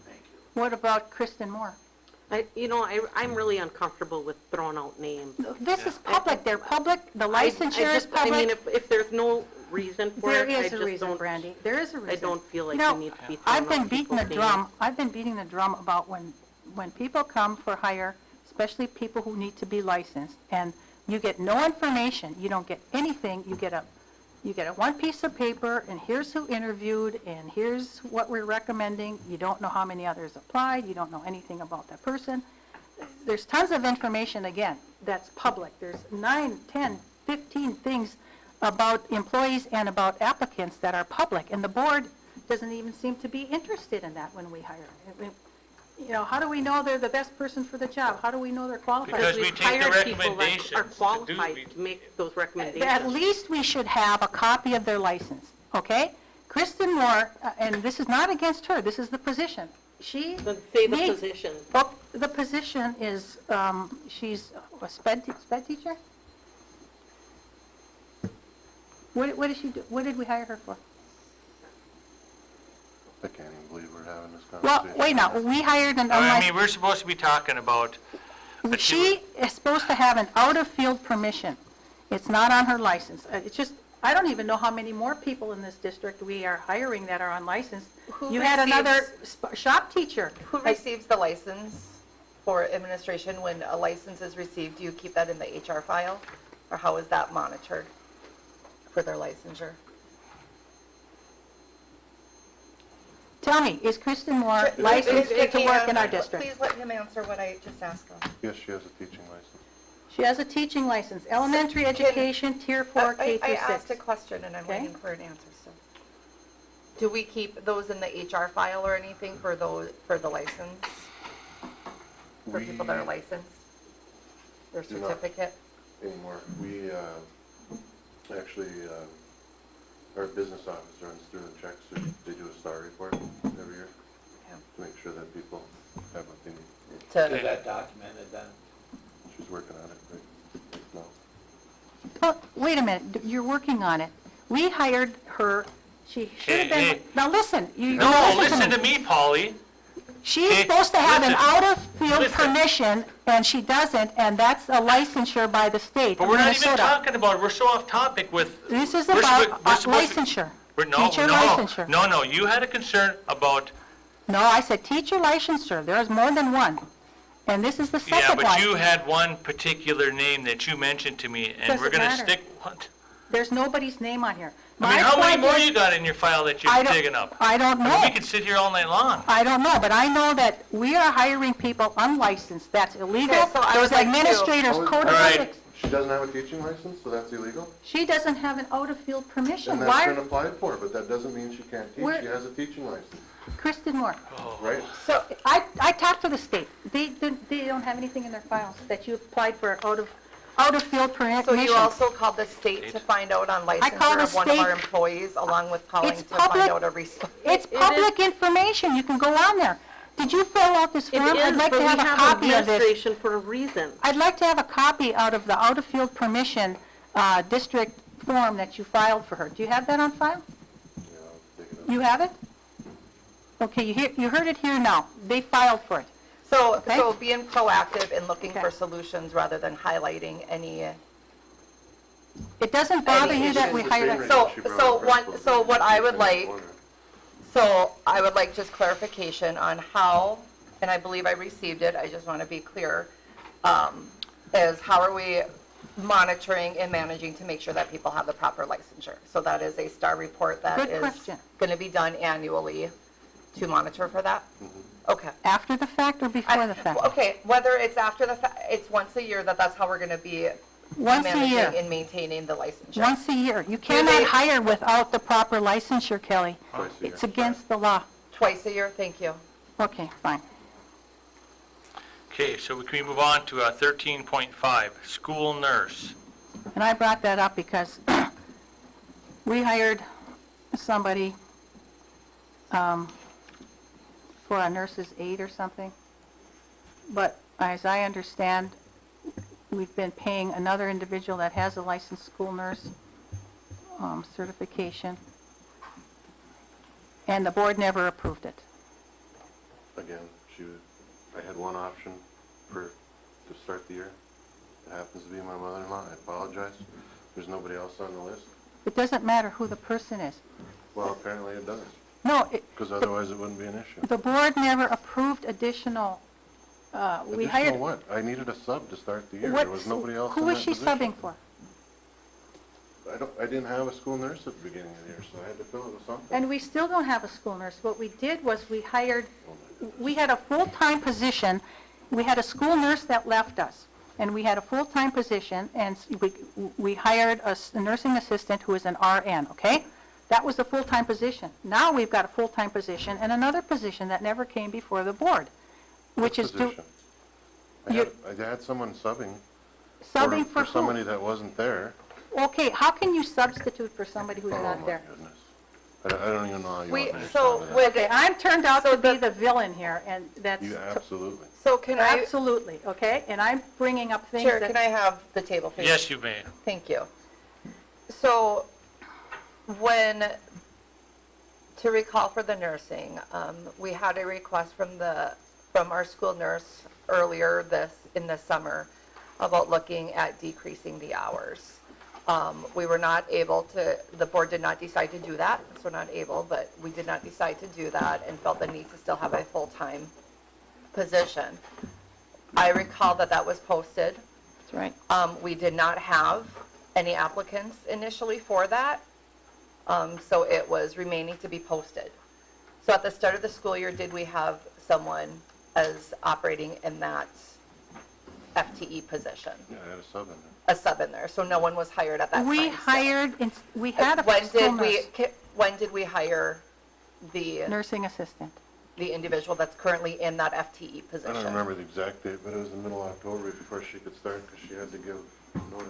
Thank you. What about Kristen Moore? I'm really uncomfortable with throwing out names. This is public, they're public, the licensure is I mean, public. if there's no reason for There it. I is a just reason, don't- Brandy, there is a reason. I don't feel like You know, we need to be I've throwing been out beating people's the names. drum, I've been beating the drum about when people come for hire, especially people who need to be licensed, and you get no information, you don't get anything, you get a one piece of paper, and here's who interviewed, and here's what we're recommending, you don't know how many others applied, you don't know anything about that person. There's tons of information, again, that's public. There's 9, 10, 15 things about employees and about applicants that are public, and the board doesn't even seem to be interested in that when we hire. I mean, you know, how do we know they're the best person for the job? How do we know they're qualified? Because we We've take the hired people that recommendations are to do- qualified to make those recommendations. At least we should have a copy of their license, okay? Kristen Moore, and this is not against her, this is the position. She Then say the needs- position. Well, the position is, she's a sped teacher? What does she do, what did we hire her for? I can't even believe we're having this Well, conversation. wait now, we hired an I mean, unlicensed, we're supposed to be talking about, but she is supposed to have an out-of-field permission. It's not on her license. It's just, I don't even know how many more people in this district we are hiring that are unlicensed. Who You had another receives- shop teacher. Who receives the license for administration? When a license is received, do you keep that in the HR file? Or how is that monitored for their licensure? Tell me, is Kristen Moore licensed to work in our district? Please let him answer what I just asked him. Yes, she has a teaching license. She has a teaching license, elementary education, Tier 4, K through I asked a 6. question and I'm Okay. waiting for an answer, so. Do we keep those in the HR file or anything for those, for the license? For people that are licensed? Their Do not. certificate? Anymore. We, actually, our business office runs through and checks, they do a star report every year Yeah. to make sure that people have what they need. Is To, that documented then? She's working on it right now. Oh, wait a minute, you're working on it. We hired her, she should have Hey, been, now listen, you no, listen to me, Polly. She's Hey, supposed to have an listen. out-of-field Listen. permission, and she doesn't, and that's a licensure by the state But of we're not even Minnesota. talking about, it. We're so off topic with. This is we're about supposed- we're supposed to- licensure. No, Teacher no, licensure. no, you had a concern about, No, I said teacher licensure, there's more than one. And this is the yeah, second but you one. had one particular name that you mentioned to me, and we're Doesn't gonna matter. stick, what? There's nobody's name on here. I mean, My how many point more is- you got in your file that I you're don't- digging up? I don't I mean, know. we could sit here all night long. I don't know, but I know that we are hiring people unlicensed, that's illegal. Okay, so I There's would like to- administrators Oh, code of all right. ethics. She doesn't have a teaching license, so that's illegal? She doesn't have an out-of-field permission. And that's Why, been applied for, but that doesn't mean she can't teach. Where- She has a teaching license, Kristen Moore? right? So I talked to the state. They don't have anything in their files that you applied for out-of-field permission. so you also called the state to find out on called licensure the of one of our state- employees, along with calling It's to find public. out a response? It's public information. You can go on there. Did you fill out this It form? I'd is, like but to we have a have copy of this. administration for a reason. I'd like to have a copy out of the out-of-field permission district form that you filed for her. Do you have that on file? Yeah, I'll dig it up. You have it? Okay, you heard it here now. They filed for it. So, Okay. so being proactive and looking Okay. for solutions rather than highlighting any, It doesn't bother Any you that we issues? hired Same a... reason So- she brought so up one- principals. so what I would like- Wonder. so I would like just clarification on how, and I believe I received it, I just want to be clear, is how are we monitoring and managing to make sure that people have the proper licensure? So that is a STAR report that Good is question. going to be done annually to monitor for that? Okay. After the fact or before the fact? Okay, whether it's after the, it's once a year that's how we're going to be Once a managing year. and maintaining the licensure. Once a year. You they- cannot hire without the proper licensure, Kelly. Twice a year. It's against the law. Twice a year, thank you. Okay, fine. Okay, so can we move on to 13.5, school nurse? And I brought that up because we hired somebody for a nurse's aide or something. But as I understand, we've been paying another individual that has a licensed school nurse certification. And the board never approved it. Again, I had one option to start the year. It happens to be my mother-in-law. I apologize. There's nobody else on the list. It doesn't matter who the person is. Well, apparently it does, No, because otherwise it wouldn't be an issue. the board never approved additional, we hired. Additional what? I needed a sub to start the year. What- There was nobody else in Who that was she position. subbing for? I didn't have a school nurse at the beginning of the year, so I had to fill it with something. And we still don't have a school nurse. What we did was we had a full-time position. We had a school nurse that left us, and we had a full-time position, and we hired a nursing assistant who is an RN, okay? That was a full-time position. Now we've got a full-time position and another position that never came before the board, which is Position. I had someone subbing subbing for for somebody who? that wasn't there. Okay, how can you substitute for somebody who's Oh, not my there? goodness. I don't even know how you want me to So respond to that. with Okay, I'm turned out to be the villain here, and that's You absolutely. So can I, absolutely, okay? And I'm bringing up things Chair, that... can I have the table, please? Yes, you may. Thank you. So to recall for the nursing, we had a request from our school nurse earlier in the summer about looking at decreasing the hours. We were not able to, the board did not decide to do that, so we're not able, but we did not decide to do that and felt the need to still have a full-time position. I recall that was posted. That's right. We did not have any applicants initially for that, so it was remaining to be posted. So at the start of the school year, did we have someone as operating in that FTE position? Yeah, I had a sub in there. A sub in there, so no one was hired at that time? We still? hired, we had a school nurse, When did we hire the nursing assistant. individual that's currently in that FTE I position? don't remember the exact date, but it was the middle of October before she could start, because she had to give notice.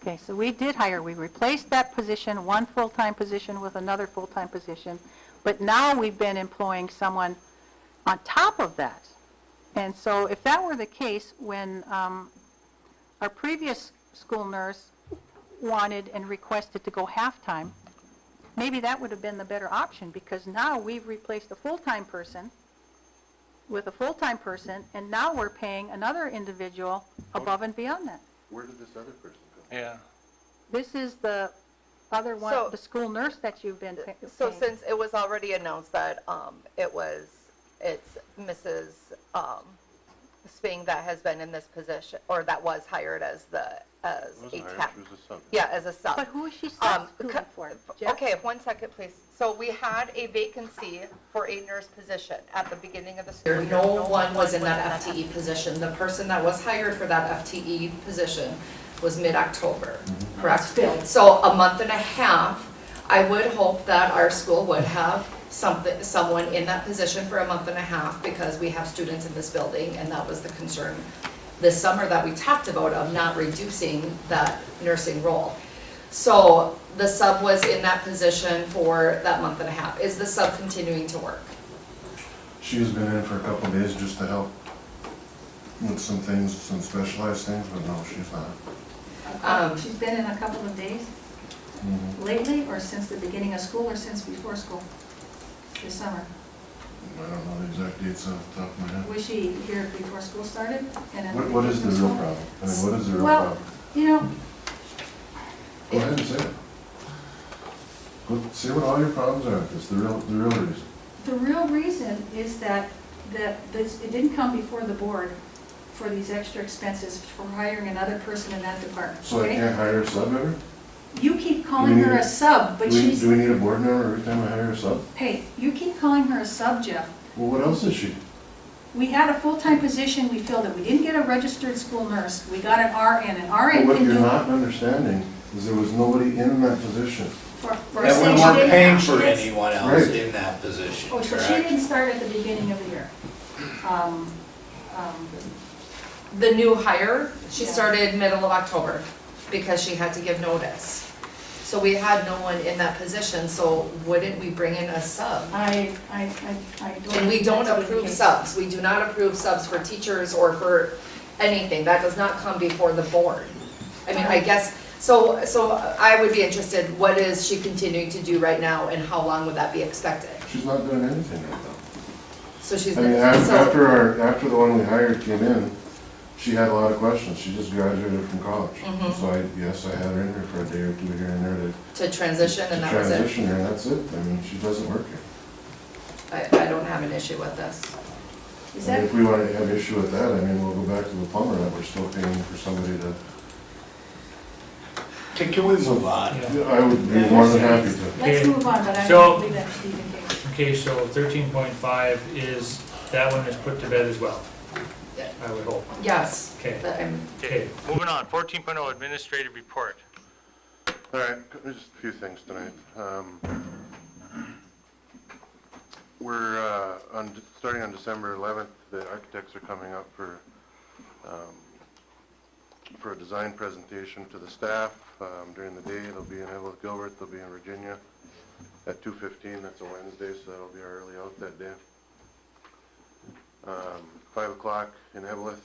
Okay, so we did hire, we replaced that position, one full-time position with another full-time position, but now we've been employing someone on top of that. And so if that were the case, when our previous school nurse wanted and requested to go half-time, maybe that would have been the better option, because now we've replaced a full-time person with a full-time person, and now we're paying another individual above and beyond that. Where did this other person go? Yeah. This is the other one, So- the school nurse that you've been paying. So since it was already announced that it's Mrs. Sping that has been in this position, or that was hired as It wasn't a hired, tech. she was a sub. Yeah, as a sub. But who is she Um, substituting for? Jeff? Okay, 1 second, please. So we had a vacancy for a nurse position at the beginning of the school year. No one was in that FTE position. The person that was hired for that FTE position was mid-October, correct? So a month and a half, I would hope that our school would have someone in that position for a month and a half, because we have students in this building, and that was the concern this summer that we talked about, of not reducing that nursing role. So the sub was in that position for that month and a half. Is the sub continuing to work? She's been in for a couple of days just to help with some things, some specialized things, but no, she's not. She's been in a couple of days lately, or since the beginning of school, or since before school, this summer? I don't know the exact dates off the top of my head. Was she here before school started? And then What is the real school? problem? I mean, what is the real Well, problem? you know, Go ahead and say it. Say what all your problems are, it's the real reason. the real reason is that it didn't come before the board for these extra expenses for hiring another person in that department, So I okay? can't hire a sub ever? You keep calling her a sub, but she's, Do we need a board member every time I hire a sub? hey, you keep calling her a sub, Jeff. Well, what else is she? We had a full-time position, we filled it. We didn't get a registered school nurse. We got an RN. An Well, RN what can you're do not understanding is there was nobody in that position. for And saying we she weren't didn't- paying she for didn't- anyone else Right. in that position, Oh, so she correct? didn't start at the beginning of the year. The new hire, she Yeah. started middle of October, because she had to give notice. So we had no one in that position, so wouldn't we bring in a sub? I don't. And we think don't that's the approve case. subs, we do not approve subs for teachers or for anything, that does not come before the board. I mean, I guess, so I would be interested, what is she continuing to do right now, and how long would that be expected? She's not doing anything right now. So she's I mean, been, so, after the one we hired came in, she had a lot of questions. She just graduated from college. Mhm. So I had her in here for a day or two here and there To transition to and that was it? transition her, and that's it. I mean, she doesn't work here. I don't have an issue with this. Is And that, if we want to have issue with that, I mean, we'll go back to the plumber that we're still paying for somebody to, Can we move on? Yeah. I would be more than happy to. let's move on, but I So- believe that Stephen King. Okay, so 13.5 is, that one is put to bed as well, Yeah. I would hope. Yes, Okay. but Okay, moving on, 14.0 administrative report. All right, there's just a few things tonight. We're starting on December 11th, the architects are coming up for a design presentation to the staff. During the day, they'll be in Eveleth, Gilbert, they'll be in Virginia at 2:15, that's a Wednesday, so that'll be our early out that day. 5 o'clock in Eveleth,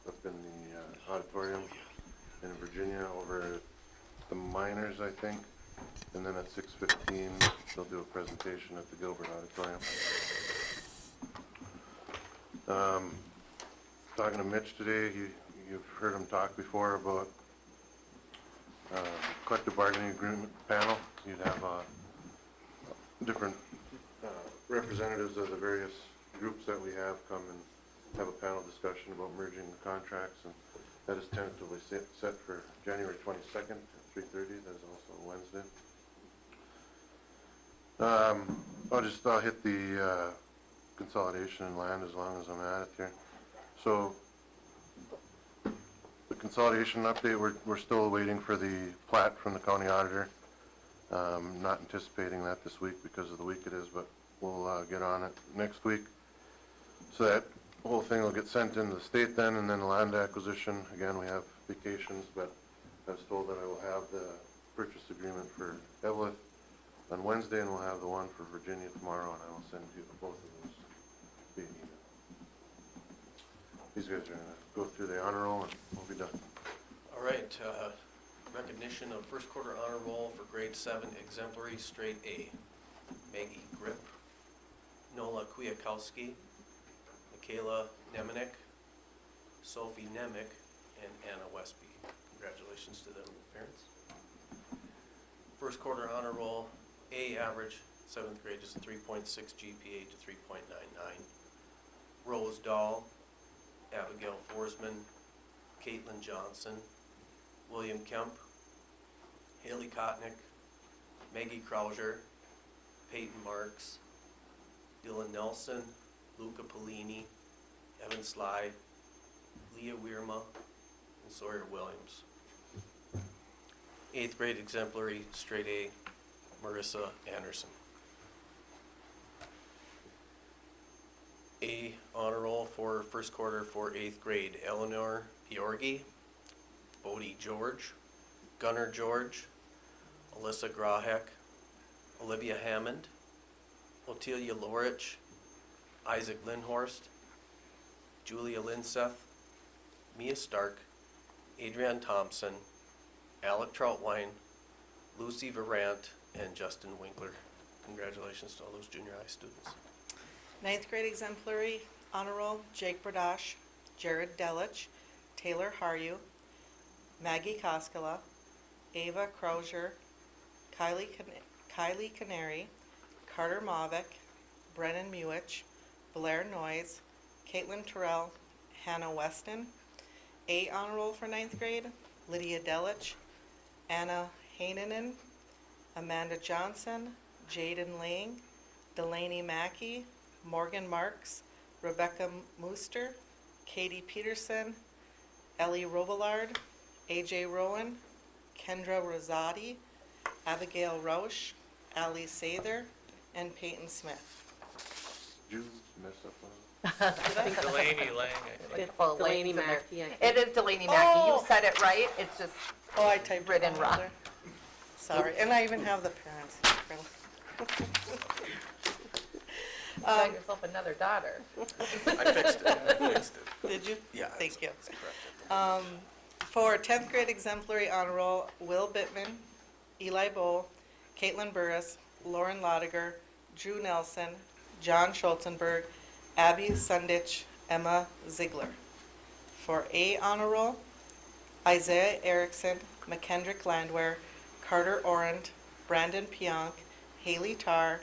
up in the auditorium in Virginia over at the miners, I think. And then at 6:15, they'll do a presentation at the Gilbert Auditorium. Talking to Mitch today, you've heard him talk before about collective bargaining agreement panel. You'd have different representatives of the various groups that we have come and have a panel discussion about merging the contracts, and that is tentatively set for January 22nd at 3:30. That is also a Wednesday. I'll hit the consolidation and land as long as I'm at it here. So the consolidation update, we're still waiting for the plat from the county auditor. Not anticipating that this week because of the week it is, but we'll get on it next week. So that whole thing will get sent into the state then, and then the land acquisition. Again, we have vacations, but I was told that I will have the purchase agreement for Eveleth on Wednesday, and we'll have the one for Virginia tomorrow, and I will send you both of those via email. These guys are gonna go through the honor roll and we'll be done. All right, recognition of first quarter honor roll for grade 7 exemplary straight A. Maggie Grip, Nola Kwiatkowski, Michaela Nemenek, Sophie Nemec, and Anna Westby. Congratulations to them and their parents. First quarter honor roll, A average, 7th grade is a 3.6 GPA to 3.99. Rose Dahl, Abigail Forsman, Caitlin Johnson, William Kemp, Haley Kotnick, Maggie Krauser, Peyton Marks, Dylan Nelson, Luca Polini, Evan Sly, Leah Weirma, and Sawyer Williams. 8th grade exemplary straight A, Marissa Anderson. A honor roll for first quarter for 8th grade, Eleanor Piorgi, Bodie George, Gunnar George, Alyssa Grahek, Olivia Hammond, Otelia Lorich, Isaac Lindhorst, Julia Linseth, Mia Stark, Adrienne Thompson, Alec Troutwine, Lucy Varant, and Justin Winkler. Congratulations to all those junior high students. 9th grade exemplary honor roll, Jake Bradash, Jared Delich, Taylor Haryu, Maggie Koskela, Ava Krauser, Kylie Canary, Carter Mavick, Brennan Mewich, Blair Noyes, Caitlin Terrell, Hannah Weston. A honor roll for 9th grade, Lydia Delich, Anna Hainanen, Amanda Johnson, Jaden Lang, Delaney Mackey, Morgan Marks, Rebecca Mooster, Katie Peterson, Ellie Robillard, AJ Rowan, Kendra Rosati, Abigail Roush, Ali Sather, and Peyton Smith. Did you mess up on Delaney Lang, It's full of Delaney lanes in there. Mackey, I think. It is Delaney Mackey. Oh. You said it right. It's just Oh, I typed it written wrong wrong. there. Sorry, and I even have the parents. Got yourself another daughter. I fixed it. Did you? Yeah. Thank you. That's correct. For 10th grade exemplary honor roll, Will Bittman, Eli Bowl, Caitlin Burris, Lauren Lodiger, Drew Nelson, John Schulzenberg, Abby Sundich, Emma Ziegler. For A honor roll, Isaiah Erickson, McKendrick Landwehr, Carter Orand, Brandon Pionk, Haley Tarr,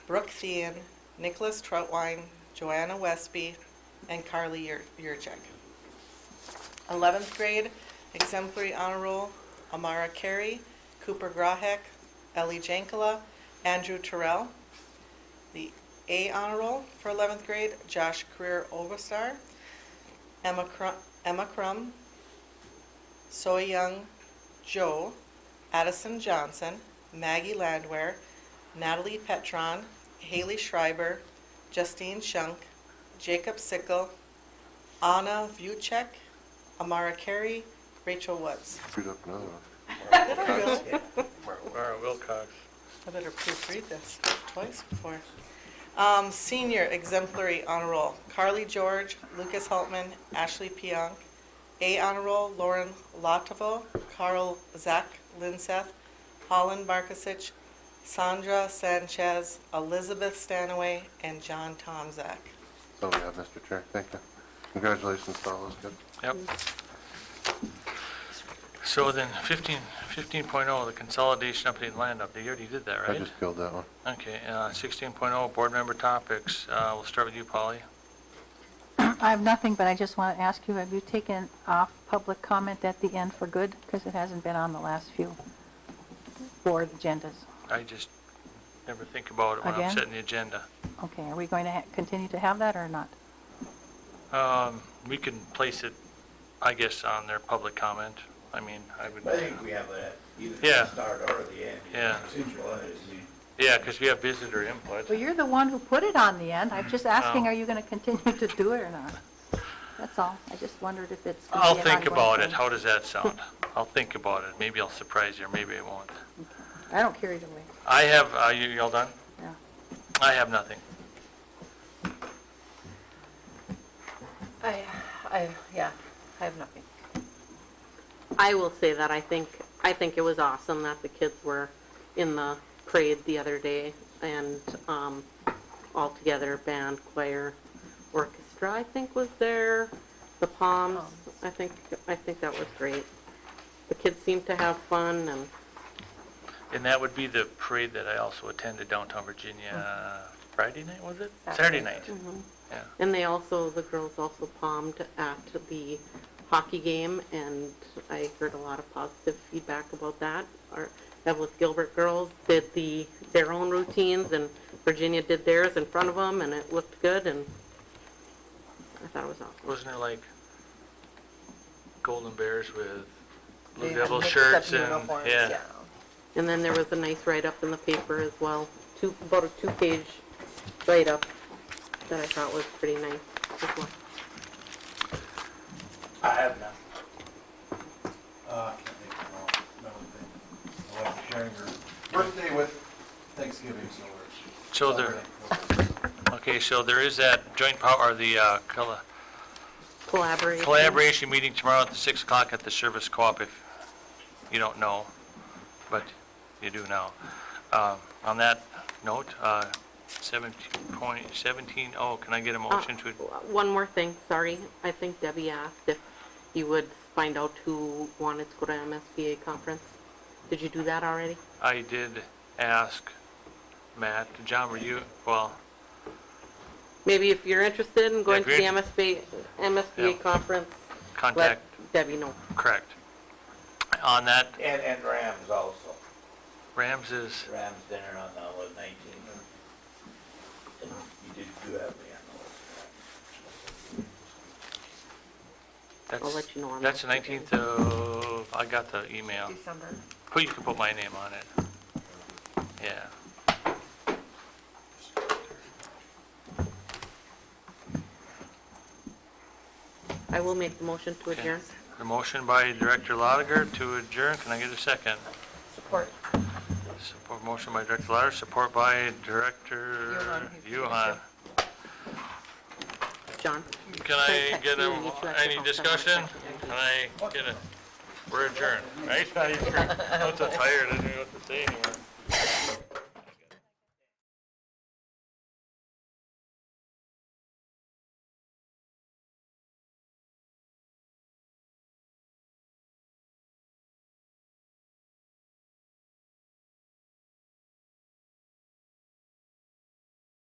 Brooke Thean, Nicholas Troutwine, Joanna Westby, and Carly Yurchek. 11th grade, exemplary honor roll, Amara Carey, Cooper Grahek, Ellie Jankala, Andrew Terrell. The A honor roll for 11th grade, Josh Career Ovasar, Emma Crum, Soy Young Joe, Addison Johnson, Maggie Landwehr, Natalie Petron, Haley Schreiber, Justine Shunk, Jacob Sickle, Anna Vucek, Amara Carey, Rachel Woods. Screwed up another one. Did I really? Mara Wilcox. I better proofread this twice before. Senior exemplary honor roll, Carly George, Lucas Haltman, Ashley Pionk. A honor roll, Lauren Latovo, Carl Zach Linseth, Holland Markusich, Sandra Sanchez, Elizabeth Stanaway, and John Tomzak. So we have, Mr. Chair. Thank you. Congratulations to all those kids. Yep. So then 15.0, the consolidation update land update. You already did that, I right? just killed that one. Okay, 16.0, board member topics. We'll start with you, Polly. I have nothing, but I just want to ask you, have you taken off public comment at the end for good? Because it hasn't been on the last few board agendas. I just never think about it when I'm Again? setting the agenda. Okay, are we going to continue to have that or not? We can place it, I guess, on their public comment. I mean, I would. I think we have that either Yeah. at the start or the end. Yeah. Centralized. Yeah, because we have visitor input. Well, you're the one who put it on the end. I'm just asking, Oh. are you going to continue to do it or not? That's all. I just wondered if it's going to I'll be an think ongoing about it. thing. How does that sound? I'll think about it. Maybe I'll surprise you, or maybe I won't. I don't care either way. I have, you all done? Yeah. I have nothing. I have nothing. I will say that I think it was awesome that the kids were in the parade the other day and all together, band, choir, orchestra, I think was there, the Palms. I think that was great. The kids seemed to have fun and And that would be the parade that I also attended downtown Virginia Friday night, was it? Saturday night. Yeah. And the girls also palmed at the hockey game, and I heard a lot of positive feedback about that. Our Eveleth Gilbert girls did their own routines, and Virginia did theirs in front of them, and it looked good, and I thought it was awesome. Wasn't there like Golden Bears with Blue They Devil had shirts mixed-up and, uniforms, yeah. And then there was a nice write-up in the paper as well, about a 2-page write-up that I thought was pretty nice as well. I have none. I can't make it all. Another thing. My wife is sharing her birthday with Thanksgiving, so we're. So there, okay, so there is that joint power, or the collaboration meeting tomorrow at 6 o'clock at the Service Co-op, if you don't know, but you do now. On that note, 17.17, can I get a motion to? One more thing, sorry. I think Debbie asked if you would find out who wanted to go to MSBA conference. Did you do that already? I did ask Matt. John, were you, well, Maybe if you're interested in going if to the you're MSBA Yeah. conference, contact, let Debbie know. correct. On that, And Rams also. Rams is, Rams dinner on the 19th. And you have me on the list. I'll let you know on that's that. the 19th of, I got the email. December. But you can put my name on it. Yeah. I will make the motion to Okay. adjourn. The motion by Director Lotiger to adjourn. Can I get a second? Support. Support motion by Director Lotiger, support by Director Yuhan. John? Can I Text get me when you two have to any call discussion? someone. Can I get we're adjourned, right? I'm so tired, I don't know what to say anymore.